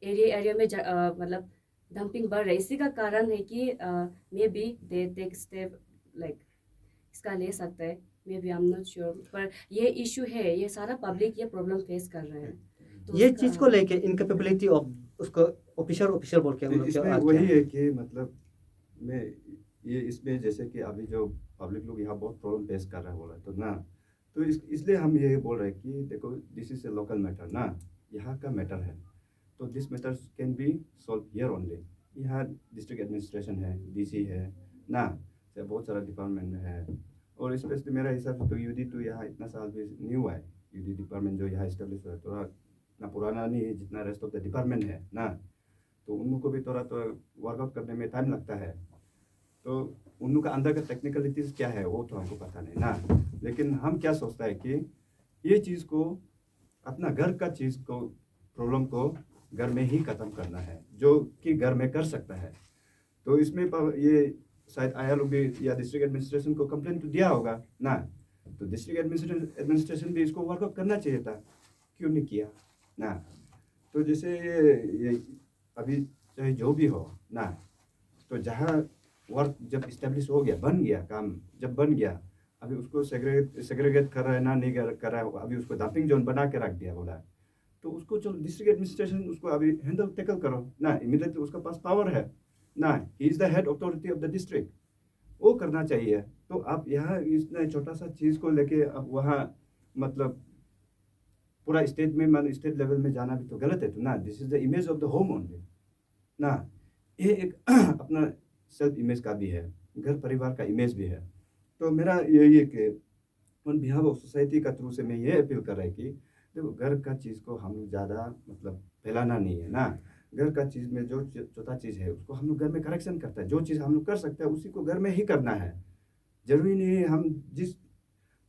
Speaker 4: एरिया में मतलब डंपिंग बढ़ रहा है। इसी का कारण है कि maybe they take step like इसका ले सकता है, maybe I am not sure. पर ये इशू है, ये सारा पब्लिक ये प्रॉब्लम फेस कर रहे हैं। तो
Speaker 3: ये चीज़ को लेके इनकेपेबिलिटी ऑफ उसको ऑफिशियल बोल के हम लोग
Speaker 1: इसमें वही है कि मतलब मैं ये इसमें जैसे कि अभी जो पब्लिक लोग यहाँ बहुत प्रॉब्लम फेस कर रहा है बोला तो ना, तो इसलिए हम ये बोल रहे हैं कि देखो this is a local matter ना, यहाँ का मैटर है, तो this matter can be solve here only. यहाँ डिस्ट्रिक्ट एडमिनिस्ट्रेशन है, डीसी है ना, से बहुत सारा डिपार्टमेंट है। और स्पेशली मेरा हिसाब से तो यूडी तो यहाँ इतना साल भी न्यू है, यूडी डिपार्टमेंट जो यहाँ इस्टेब्लिश हुआ है थोड़ा ना पुराना नहीं है जितना रेस्ट ऑफ द डिपार्टमेंट है ना, तो उन लोग को भी थोड़ा तो वर्कआउट करने में टाइम लगता है। तो उन लोग का अंदर का टेक्निकलिटीज क्या है वो तो हमको पता नहीं ना, लेकिन हम क्या सोचता है कि ये चीज़ को अपना घर का चीज़ को प्रॉब्लम को घर में ही ख़त्म करना है, जो कि घर में कर सकता है। तो इसमें ये शायद आया लोग भी या डिस्ट्रिक्ट एडमिनिस्ट्रेशन को कंप्लेंट तो दिया होगा ना, तो डिस्ट्रिक्ट एडमिनिस्ट्रेशन भी इसको वर्कआउट करना चाहिए था, क्यों नहीं किया ना। तो जैसे ये अभी चाहे जो भी हो ना, तो जहाँ वर्क जब इस्टेब्लिश हो गया, बन गया काम, जब बन गया अभी उसको सेग्रीगेट कर रहा है ना, नहीं कर रहा है, अभी उसको डंपिंग जोन बना के रख दिया बोला, तो उसको चलो डिस्ट्रिक्ट एडमिनिस्ट्रेशन उसको अभी हैंडल टैकल करो ना, इमीडिएटली उसका पास पावर है ना, he is the head authority of the district, वो करना चाहिए। तो आप यहाँ इतना छोटा सा चीज़ को लेके अब वहाँ मतलब पूरा स्टेट में मान स्टेट लेवल में जाना भी तो गलत है तो ना, this is the image of the home only ना, ये एक अपना सेल्फ इमेज का भी है, घर परिवार का इमेज भी है। तो मेरा यही है कि ऑन बिहाफ ऑफ सोसाइटी का थ्रू से मैं ये अपील कर रहा है कि देखो घर का चीज़ को हम ज़्यादा मतलब फैलाना नहीं है ना, घर का चीज़ में जो छोटा चीज़ है उसको हम लोग घर में करेक्शन करता है, जो चीज़ हम लोग कर सकते हैं उसी को घर में ही करना है। जरूरी नहीं है हम जिस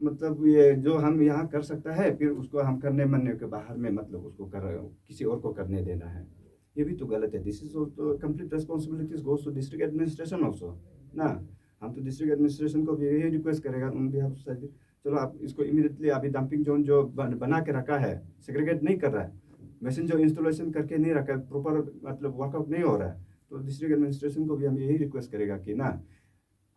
Speaker 1: मतलब ये जो हम यहाँ कर सकता है फिर उसको हम करने मनने के बाहर में मतलब उसको कर किसी और को करने देना है, ये भी तो गलत है। This is also complete responsibilities goes to district administration also ना। हम तो डिस्ट्रिक्ट एडमिनिस्ट्रेशन को भी यही रिक्वेस्ट करेगा उन बिहाफ सोसाइटी, चलो आप इसको इमीडिएटली अभी डंपिंग जोन जो बना के रखा है, सेग्रीगेट नहीं कर रहा है, मशीन जो इंस्टॉलेशन करके नहीं रखा है, प्रॉपर मतलब वर्कआउट नहीं हो रहा है, तो डिस्ट्रिक्ट एडमिनिस्ट्रेशन को भी हम यही रिक्वेस्ट करेगा कि ना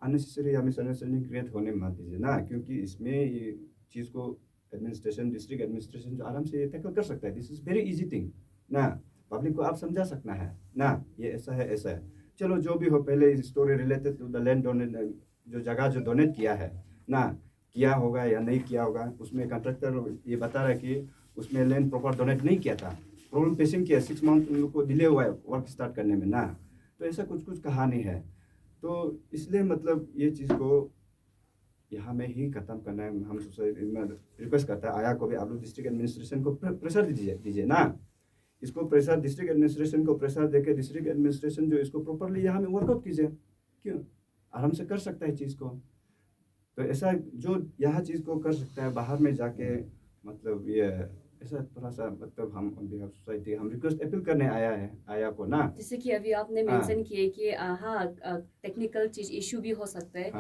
Speaker 1: अननेसेसरी या मिसअंडरस्टैंडिंग क्रिएट होने मत दीजिए ना, क्योंकि इसमें ये चीज़ को एडमिनिस्ट्रेशन डिस्ट्रिक्ट एडमिनिस्ट्रेशन जो आराम से ये टैकल कर सकता है, this is very easy thing ना, पब्लिक को आप समझा सकना है ना, ये ऐसा है ऐसा है। चलो जो भी हो, पहले इस story related to the land donate, जो जगह जो डोनेट किया है ना, किया होगा या नहीं किया होगा, उसमें कॉन्ट्रैक्टर ये बता रहा है कि उसमें लैंड प्रॉपर डोनेट नहीं किया था, प्रॉब्लम फेसिंग किया, 6 मंथ उन लोग को डिले हुआ है वर्क स्टार्ट करने में ना, तो ऐसा कुछ कुछ कहानी है। तो इसलिए मतलब ये चीज़ को यहाँ में ही ख़त्म करना है। हम सोसाइटी में रिक्वेस्ट करता है आया को भी, आप लोग डिस्ट्रिक्ट एडमिनिस्ट्रेशन को प्रेशर दीजिए ना, इसको प्रेशर डिस्ट्रिक्ट एडमिनिस्ट्रेशन को प्रेशर देके डिस्ट्रिक्ट एडमिनिस्ट्रेशन जो इसको प्रॉपरली यहाँ में वर्कआउट कीजिए, क्यों आराम से कर सकता है चीज़ को। तो ऐसा जो यहाँ चीज़ को कर सकता है बाहर में जाके मतलब ये ऐसा थोड़ा सा मतलब हम ऑन बिहाफ सोसाइटी हम रिक्वेस्ट अपील करने आया को ना,
Speaker 4: जैसे कि अभी आपने मेंशन किए कि हाँ टेक्निकल चीज इशू भी हो सकता है,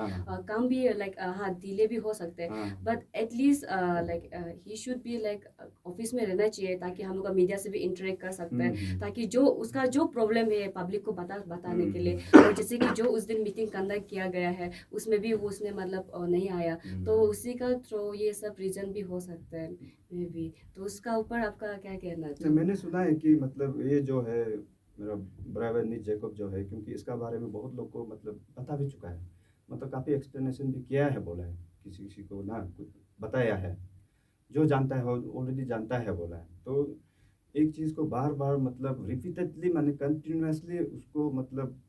Speaker 4: काम भी लाइक हाँ डिले भी हो सकता है, but at least like he should be like office में रहना चाहिए ताकि हम लोग का मीडिया से भी इंटरेक्ट कर सकते हैं, ताकि जो उसका जो प्रॉब्लम है पब्लिक को बताने के लिए। और जैसे कि जो उस दिन मीटिंग कंडक्ट किया गया है उसमें भी वो उसने मतलब नहीं आया, तो उसी का थ्रू ये सब रीजन भी हो सकता है मे बी। तो उसका ऊपर आपका क्या कहना है?
Speaker 1: मैंने सुना है कि मतलब ये जो है मेरा बड़ा भाई नील जैकब जो है, क्योंकि इसका बारे में बहुत लोग को मतलब बता भी चुका है, मतलब काफ़ी एक्सप्लेनेशन भी किया है, बोला है किसी किसी को ना कुछ बताया है, जो जानता है ऑलरेडी जानता है बोला है। तो एक चीज़ को बार बार मतलब रिपीटेडली मैंने कंटिन्यूसली उसको मतलब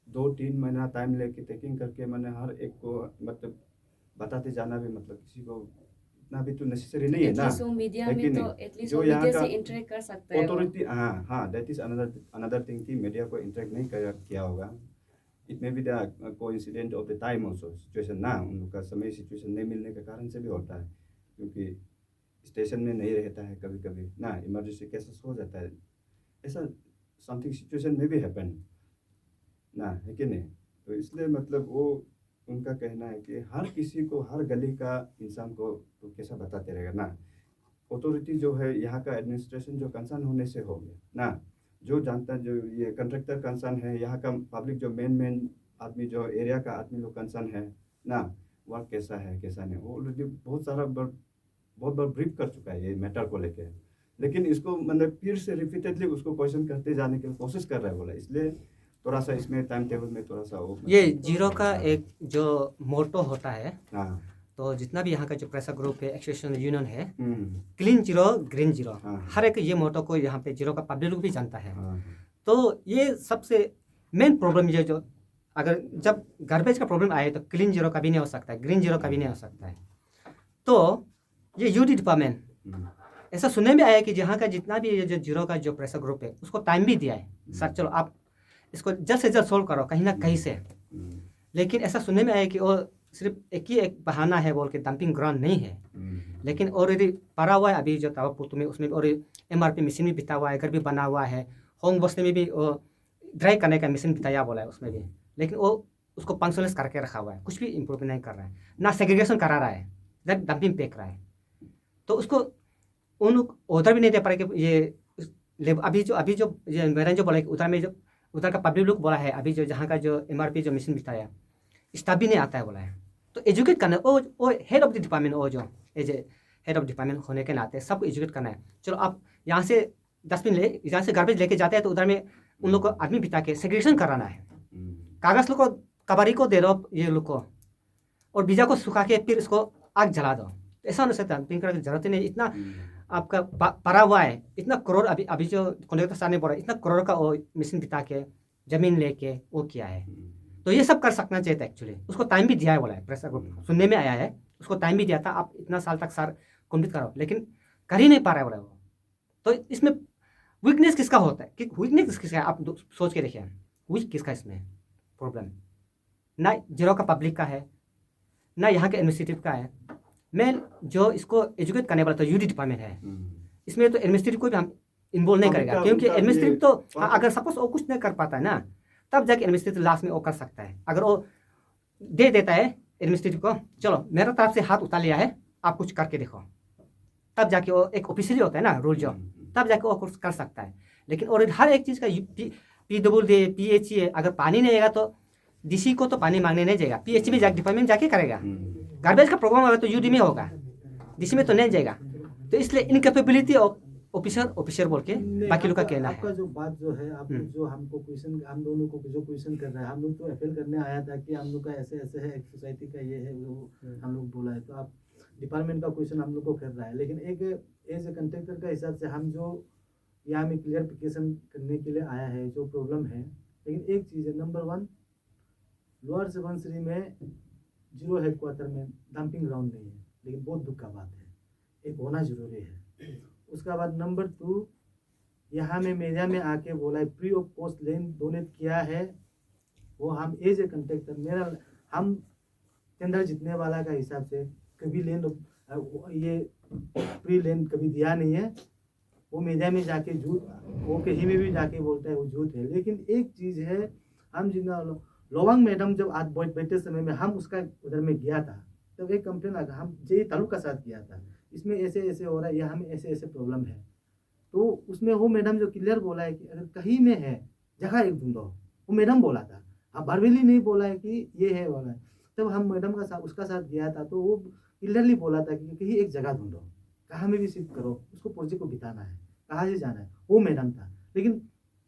Speaker 1: 2-3 महीना टाइम लेके टेकिंग करके मैंने हर एक को मतलब बताते जाना भी मतलब किसी को इतना भी तो नेसेसरी नहीं है ना,
Speaker 4: एटलीस्ट वो मीडिया
Speaker 1: है कि
Speaker 4: में तो
Speaker 1: नहीं?
Speaker 4: एटलीस्ट
Speaker 1: जो
Speaker 4: वो
Speaker 1: यहाँ
Speaker 4: मीडिया
Speaker 1: का
Speaker 4: से इंटरेक्ट कर सकता है वो।
Speaker 1: अथॉरिटी, हाँ हाँ, that is another another thing कि मीडिया को इंटरेक्ट नहीं किया होगा। It may be the coincident of the time also, situation ना, उन लोग का समय सिचुएशन नहीं मिलने के कारण से भी होता है, क्योंकि स्टेशन में नहीं रहता है कभी कभी ना, इमरजेंसी केसेस हो जाता है, ऐसा समथिंग सिचुएशन में भी हैपन ना, है कि नहीं? तो इसलिए मतलब वो उनका कहना है कि हर किसी को, हर गली का इंसान को तो कैसा बताते रहेगा ना, अथॉरिटी जो है यहाँ का एडमिनिस्ट्रेशन जो कंसर्न होने से हो गया ना, जो जानता जो ये कंट्रैक्टर कंसर्न है, यहाँ का पब्लिक जो मेन मेन आदमी जो एरिया का आदमी लोग कंसर्न है ना, वह कैसा है कैसा नहीं, वो ऑलरेडी बहुत बार ब्रीफ कर चुका है ये मैटर को लेके, लेकिन इसको मतलब फिर से रिपीटेडली उसको क्वेश्चन करते जाने की कोशिश कर रहा है बोला, इसलिए थोड़ा सा इसमें टाइम टेबल में थोड़ा सा वो
Speaker 3: ये जीरो का एक जो मोटो होता है,
Speaker 1: हाँ
Speaker 3: तो जितना भी यहाँ का जो प्रेशर ग्रुप है, एसोसिएशन यूनियन है,
Speaker 1: हम्म,
Speaker 3: क्लीन जीरो ग्रीन जीरो,
Speaker 1: हाँ।
Speaker 3: हर एक ये मोटो को यहाँ पे जीरो का पब्लिक लोग भी जानता है।
Speaker 1: हाँ
Speaker 3: तो ये सबसे मेन प्रॉब्लम ये जो अगर जब गार्बेज का प्रॉब्लम आए तो क्लीन जीरो का भी नहीं हो सकता है, ग्रीन जीरो का भी नहीं हो सकता है। तो ये यूडी डिपार्टमेंट
Speaker 1: हम्म,
Speaker 3: ऐसा सुनने में आया कि जहाँ का जितना भी ये जो जीरो का जो प्रेशर ग्रुप है उसको टाइम भी दिया है, सर चलो आप इसको जल्द से जल्द सोल्व करो कहीं ना कहीं से।
Speaker 1: हम्म,
Speaker 3: लेकिन ऐसा सुनने में आया कि वो सिर्फ एक ही एक बहाना है बोल के डंपिंग ग्राउंड नहीं है, लेकिन ऑलरेडी पड़ा हुआ है अभी जो तावापुतु में, उसमें और एमआरपी मशीन भी बिता हुआ है, घर भी बना हुआ है, होम बस्ते में भी वो ड्राई करने का मशीन बिताया बोला है उसमें भी, लेकिन वो उसको फंक्शनलेस करके रखा हुआ है, कुछ भी इम्प्रूवमेंट नहीं कर रहा है, ना सेग्रीगेशन करा रहा है, डंपिंग फेंक रहा है। तो उसको उन ऑर्डर भी नहीं दे पा रहे कि ये अभी जो ये मैंने जो बोला कि उधर में जो उधर का पब्लिक लोग बोला है अभी जो जहाँ का जो एमआरपी जो मशीन बिताया स्टाफ भी नहीं आता है बोला है। तो एजुकेट करना वो हेड ऑफ द डिपार्टमेंट, वो जो as a head of department होने के नाते सबको एजुकेट करना है। चलो आप यहाँ से डस्टबिन ले, यहाँ से गार्बेज लेके जाते हैं तो उधर में उन लोग को आदमी बिता के सेग्रीगेशन कराना है, कागज़ लोग को कबारी को दे दो ये लोग को, और बीजा को सुखा के फिर इसको आग जला दो। तो ऐसा नहीं सकता, डंपिंग करने की जरूरत ही नहीं, इतना आपका पड़ा हुआ है, इतना करोड़ अभी जो कॉन्ट्रैक्टर साहब ने बोला इतना करोड़ का वो मशीन बिता के जमीन लेके वो किया है। तो ये सब कर सकना चाहिए था एक्चुअली, उसको टाइम भी दिया है बोला है, प्रेशर ग्रुप सुनने में आया है उसको टाइम भी दिया था, आप इतना साल तक सर कंप्लीट करो, लेकिन कर ही नहीं पा रहा है बोला वो। तो इसमें वीकनेस किसका होता है, कि वीकनेस किसका है, आप सोच के देखिए वीक किसका इसमें प्रॉब्लम, ना जीरो का पब्लिक का है ना यहाँ के एडमिनिस्ट्रेटिव का है, मेन जो इसको एजुकेट करने वाला तो यूडी डिपार्टमेंट है, इसमें तो एडमिनिस्ट्रेटिव को भी हम इन्वॉल्व नहीं करेगा, क्योंकि एडमिनिस्ट्रेटिव तो अगर सपोज वो कुछ नहीं कर पाता है ना तब जाके एडमिनिस्ट्रेटिव लास्ट में वो कर सकता है। अगर वो दे देता है एडमिनिस्ट्रेटिव को, चलो मेरा तरफ से हाथ उतार लिया है आप कुछ करके देखो, तब जाके वो एक ऑफिशियली होता है ना रूल जो, तब जाके वो कुछ कर सकता है। लेकिन और हर एक चीज़ का PWD PHE अगर पानी नहीं आएगा तो डीसी को तो पानी मांगने नहीं जाएगा, PHE में डिपार्टमेंट जाके करेगा। गार्बेज का प्रॉब्लम होगा तो यूडी में होगा, डीसी में तो नहीं जाएगा। तो इसलिए इनकेपेबिलिटी ऑफिसर बोल के बाकी लोग का कहना है।
Speaker 2: आपका जो बात जो है, आप जो हमको क्वेश्चन, हम दोनों को जो क्वेश्चन कर रहा है, हम लोग तो अपील करने आया था कि हम लोग का ऐसे ऐसे है, एक सोसाइटी का ये है वो हम लोग बोला है, तो आप डिपार्टमेंट का क्वेश्चन हम लोग को कर रहा है। लेकिन एक एज ए कंट्रैक्टर का हिसाब से हम जो यहाँ में क्लियरिफिकेशन करने के लिए आया है जो प्रॉब्लम है, लेकिन एक चीज़ है, नंबर 1 लोअर सुबनसिरी में जीरो हेडक्वार्टर में डंपिंग ग्राउंड नहीं है, लेकिन बहुत दुख का बात है, एक होना जरूरी है। उसका बाद नंबर 2 यहाँ में मीडिया में आके बोला है free of cost land donate किया है, वो हम एज ए कंट्रैक्टर मेरा हम टेंडर जीतने वाला का हिसाब से कभी लैंड ये फ्री लैंड कभी दिया नहीं है। वो मीडिया में जाके झूठ, वो कहीं में भी जाके बोलता है वो झूठ है। लेकिन एक चीज़ है, हम जितना लोवांग मैडम जब आज बैठे समय में हम उसका उधर में गया था तब एक कंप्लेन आया, हम जे तालुक का साथ किया था, इसमें ऐसे ऐसे हो रहा है, यहाँ में ऐसे ऐसे प्रॉब्लम है। तो उसमें वो मैडम जो क्लियर बोला है कि अगर कहीं में है जगह एक ढूंढो, वो मैडम बोला था, अब बारवेली नहीं बोला है कि ये है बोला है। तब हम मैडम का साथ उसका साथ गया था तो वो क्लियरली बोला था कि कहीं एक जगह ढूंढो, कहाँ में भी शिफ्ट करो, उसको प्रोजेक्ट को बिताना है, कहाँ से जाना है, वो मैडम था। लेकिन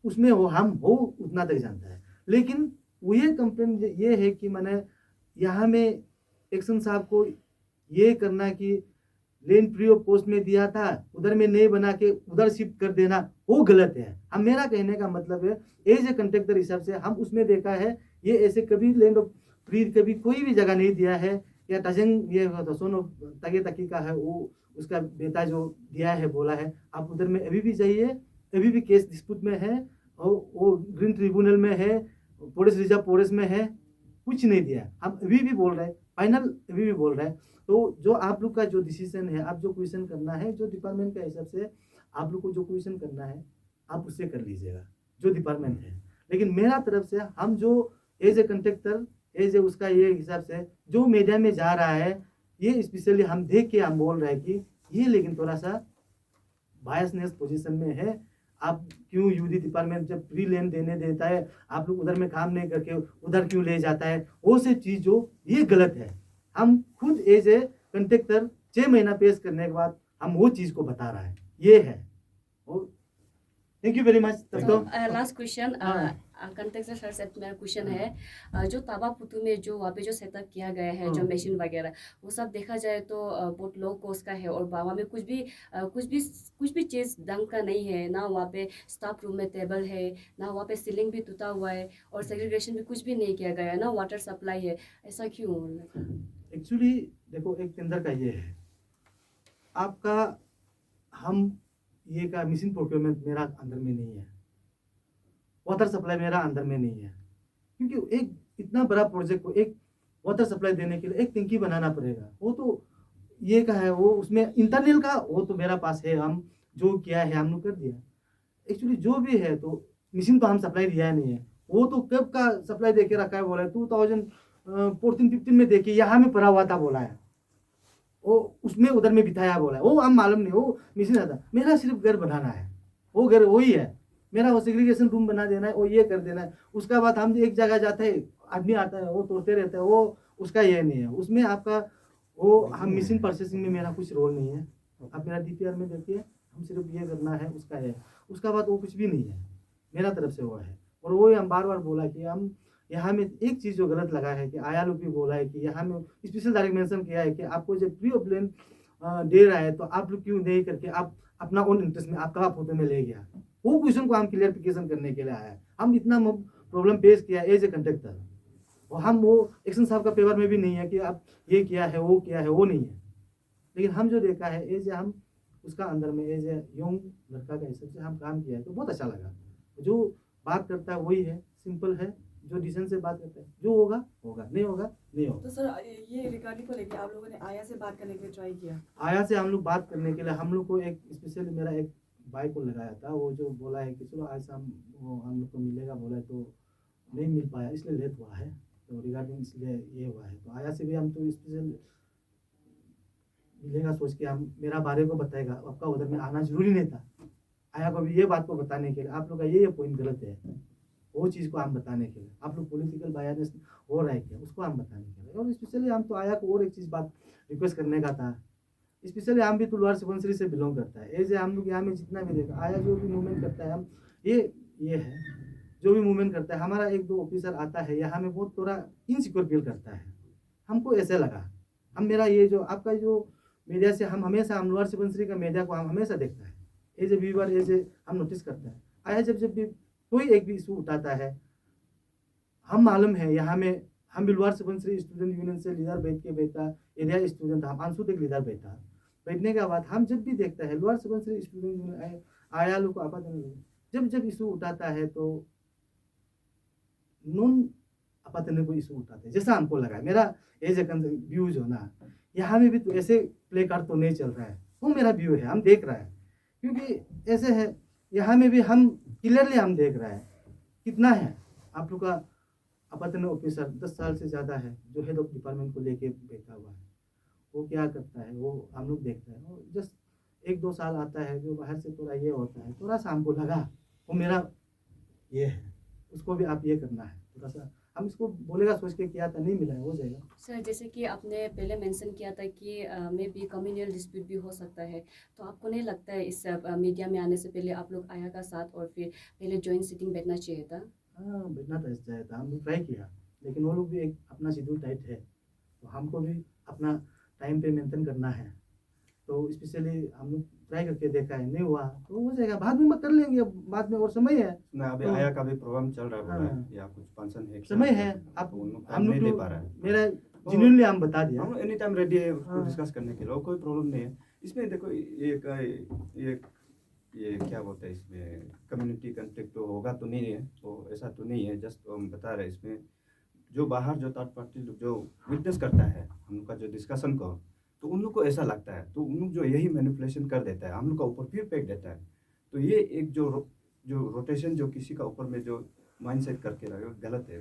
Speaker 2: उसमें हो हम हो उतना तक जानता है। लेकिन वो ये कंप्लेन ये है कि मैंने यहाँ में एक्शन साहब को ये करना कि लेन फ्री ऑफ कॉस्ट में दिया था, उधर में नहीं बना के उधर शिफ्ट कर देना, वो गलत है। हम मेरा कहने का मतलब है एज ए कंट्रैक्टर हिसाब से हम उसमें देखा है ये ऐसे कभी लैंड ऑफ फ्री कभी कोई भी जगह नहीं दिया है, या टजंग ये सोनो तगे तकी का है वो उसका बेटा जो दिया है बोला है आप उधर में अभी भी जाइए, अभी भी केस डिस्प्यूट में है और वो ग्रीन ट्रिब्यूनल में है, फॉरेस्ट रिजर्व फॉरेस्ट में है, कुछ नहीं दिया। हम अभी भी बोल रहे हैं फाइनल अभी भी बोल रहे हैं। तो जो आप लोग का जो डिसीजन है, आप जो क्वेश्चन करना है जो डिपार्टमेंट का हिसाब से आप लोग को जो क्वेश्चन करना है आप उससे कर लीजिएगा जो डिपार्टमेंट है। लेकिन मेरा तरफ से हम जो as a contractor as a उसका ये हिसाब से जो मीडिया में जा रहा है ये स्पेशली हम देख के हम बोल रहे हैं कि ये लेकिन थोड़ा सा बायसनेस पोजीशन में है। आप क्यों यूडी डिपार्टमेंट जब फ्री लैंड देने देता है आप लोग उधर में काम नहीं करके उधर क्यों ले जाता है, वो से चीज़ जो ये गलत है। हम खुद एज ए कंट्रैक्टर 6 महीना पेश करने के बाद हम वो चीज़ को बता रहा है ये है। Thank you very much. तब तो
Speaker 4: लास्ट क्वेश्चन
Speaker 2: हाँ।
Speaker 4: कंटेक्सर सर से मेरा क्वेश्चन है जो ताबा पुतू में जो वहाँ पे जो सेटअप किया गया है जो
Speaker 2: हाँ।
Speaker 4: मशीन वगैरह वो सब देखा जाए तो बहुत लो कॉस्ट का है और वहाँ में कुछ भी चीज़ ढंग का नहीं है ना। वहाँ पे स्टाफ रूम में टेबल है ना, वहाँ पे सीलिंग भी टूटा हुआ है और सेग्रीगेशन भी कुछ भी नहीं किया गया है ना, वाटर सप्लाई है। ऐसा क्यों?
Speaker 2: एक्चुअली देखो एक टेंडर का ये है आपका, हम ये का मिशन प्रोक्योरमेंट मेरा अंदर में नहीं है, वाटर सप्लाई मेरा अंदर में नहीं है, क्योंकि एक इतना बड़ा प्रोजेक्ट को एक वाटर सप्लाई देने के लिए एक टंकी बनाना पड़ेगा। वो तो ये का है वो उसमें इंटरनल का वो तो मेरा पास है, हम जो किया है हम लोग कर दिया। एक्चुअली जो भी है तो मिशन तो हम सप्लाई दिया नहीं है, वो तो कब का सप्लाई दे के रखा है बोला है 2014-15 में देखिए यहाँ में पड़ा हुआ था बोला है, वो उसमें उधर में बिठाया बोला है, वो हम मालूम नहीं वो मिशन आता। मेरा सिर्फ घर बनाना है, वो घर वही है मेरा, वो सेग्रीगेशन रूम बना देना है, वो ये कर देना है। उसका बाद हम एक जगह जाते हैं आदमी आता है वो तोड़ते रहते हैं, वो उसका ये नहीं है। उसमें आपका वो हम मिशन प्रोसेसिंग में मेरा कुछ रोल नहीं है। आप मेरा डीपीआर में देखिए हम सिर्फ ये करना है उसका है, उसका बाद वो कुछ भी नहीं है मेरा तरफ से वो है। और वो हम बार बार बोला कि हम यहाँ में एक चीज़ जो गलत लगा है कि आया लोग भी बोला है कि यहाँ में स्पेशल डायरेक्ट मेंशन किया है कि आपको जब फ्री ऑफ लैंड दे रहा है तो आप लोग क्यों नहीं करके आप अपना ओन इंटरेस्ट में आपका फोटो में ले गया। वो क्वेश्चन को हम क्लियरिफिकेशन करने के लिए आया है। हम इतना प्रॉब्लम पेश किया एज ए कंट्रैक्टर, और हम वो एक्शन साहब का पेपर में भी नहीं है कि आप ये किया है वो किया है, वो नहीं है। लेकिन हम जो देखा है एज ए हम उसका अंदर में एज ए यंग लड़का का हिसाब से हम काम किया है तो बहुत अच्छा लगा। जो बात करता है वही है, सिंपल है, जो डिसेंट से बात करता है, जो होगा होगा, नहीं होगा नहीं होगा।
Speaker 5: तो सर ये रिगार्डिंग को लेके आप लोगों ने आया से बात करने के लिए ट्राई किया?
Speaker 2: आया से हम लोग बात करने के लिए हम लोग को एक स्पेशली मेरा एक भाई को लगाया था, वो जो बोला है कि चलो आज हम लोग को मिलेगा बोला है, तो नहीं मिल पाया इसलिए लेट हुआ है। तो रिगार्डिंग इसलिए ये हुआ है। तो आया से भी हम तो स्पेशल मिलेगा सोच के हम मेरा बारे को बताएगा, आपका उधर में आना जरूरी नहीं था। आया को भी ये बात को बताने के लिए आप लोग का ये पॉइंट गलत है, वो चीज़ को हम बताने के लिए आप लोग पॉलिटिकल बायस हो रहा है क्या उसको हम बताने के लिए। और स्पेशली हम तो आया को और एक चीज़ बात रिक्वेस्ट करने का था, स्पेशली हम भी तो लोअर सुबनसिरी से बिलोंग करता है। एज हम लोग यहाँ में जितना भी देखा आया जो भी मूवमेंट करता है हम ये है जो भी मूवमेंट करता है हमारा एक दो ऑफिसर आता है यहाँ में बहुत थोड़ा इनसिक्योर फील करता है। हमको ऐसे लगा हम मेरा ये जो आपका जो मीडिया से हम हमेशा हम लोअर सुबनसिरी का मीडिया को हम हमेशा देखता है as a viewer as a हम नोटिस करता है। आया जब भी कोई एक भी इशू उठाता है हम मालूम है यहाँ में हम भी लोअर सुबनसिरी स्टूडेंट यूनियन से लीडर बैठ के बैठा, एरिया स्टूडेंट हम आंसू तक लीडर बैठा, बैठने के बाद हम जब भी देखता है लोअर सुबनसिरी स्टूडेंट यूनियन आया लोग को आपातन जब इशू उठाता है तो नॉन आपातन को इशू उठाते हैं जैसा हमको लगा। मेरा एज ए व्यूज हो ना यहाँ में भी तो ऐसे प्ले कार्ड तो नहीं चल रहा है, वो मेरा व्यू है, हम देख रहा है क्योंकि ऐसे है यहाँ में भी हम क्लियरली हम देख रहे हैं कितना है आप लोग का आपातन ऑफिसर 10 साल से ज़्यादा है जो हेड ऑफ डिपार्टमेंट को लेके बैठा हुआ है, वो क्या करता है वो हम लोग देखते हैं। वो जस्ट 1-2 साल आता है जो बाहर से थोड़ा ये होता है, थोड़ा सा हमको लगा वो मेरा ये है, उसको भी आप ये करना है, थोड़ा सा हम इसको बोलेगा सोच के किया था, नहीं मिला है, हो जाएगा।
Speaker 4: सर जैसे कि आपने पहले मेंशन किया था कि मे बी कम्युनल डिस्प्यूट भी हो सकता है, तो आपको नहीं लगता है इस मीडिया में आने से पहले आप लोग आया का साथ और फिर पहले जॉइंट सिटिंग बैठना चाहिए था?
Speaker 2: हाँ, बैठना तो चाहिए था, हम ट्राई किया, लेकिन वो लोग भी एक अपना शेड्यूल टाइट है, तो हमको भी अपना टाइम पे मेंटेन करना है, तो स्पेशली हम लोग ट्राई करके देखा है, नहीं हुआ तो हो जाएगा, बाद में कर लेंगे, अब बाद में और समय है,
Speaker 1: ना अभी
Speaker 2: तो-
Speaker 1: आया का भी प्रोग्राम चल रहा है, बोला है,
Speaker 2: हाँ।
Speaker 1: या कुछ फंक्शन है,
Speaker 2: समय
Speaker 1: क्या
Speaker 2: है।
Speaker 1: है,
Speaker 2: आप
Speaker 1: तो उन लोग
Speaker 2: हम
Speaker 1: टाइम नहीं
Speaker 2: लोग
Speaker 1: दे पा रहा
Speaker 2: तो
Speaker 1: है।
Speaker 2: मेरा जेन्युइनली हम बता दिया।
Speaker 1: हम एनी टाइम रेडी है उसको
Speaker 2: हाँ।
Speaker 1: डिस्कस करने के लिए, और कोई प्रॉब्लम नहीं है इसमें। देखो ये क्या बोलते हैं, इसमें कम्युनिटी कॉन्फ्लिक्ट तो होगा तो नहीं है, तो ऐसा तो नहीं है। जस्ट हम बता रहे हैं इसमें जो बाहर जो थर्ड पार्टी लोग जो विटनेस करता है हम लोग का जो डिस्कशन को, तो उन लोग को ऐसा लगता है, तो उन लोग जो यही मैनिपुलेशन कर देता है, हम लोग का ऊपर फिर फेंक देता है। तो ये एक जो रोटेशन जो किसी का ऊपर में जो माइंडसेट करके रहे गलत है।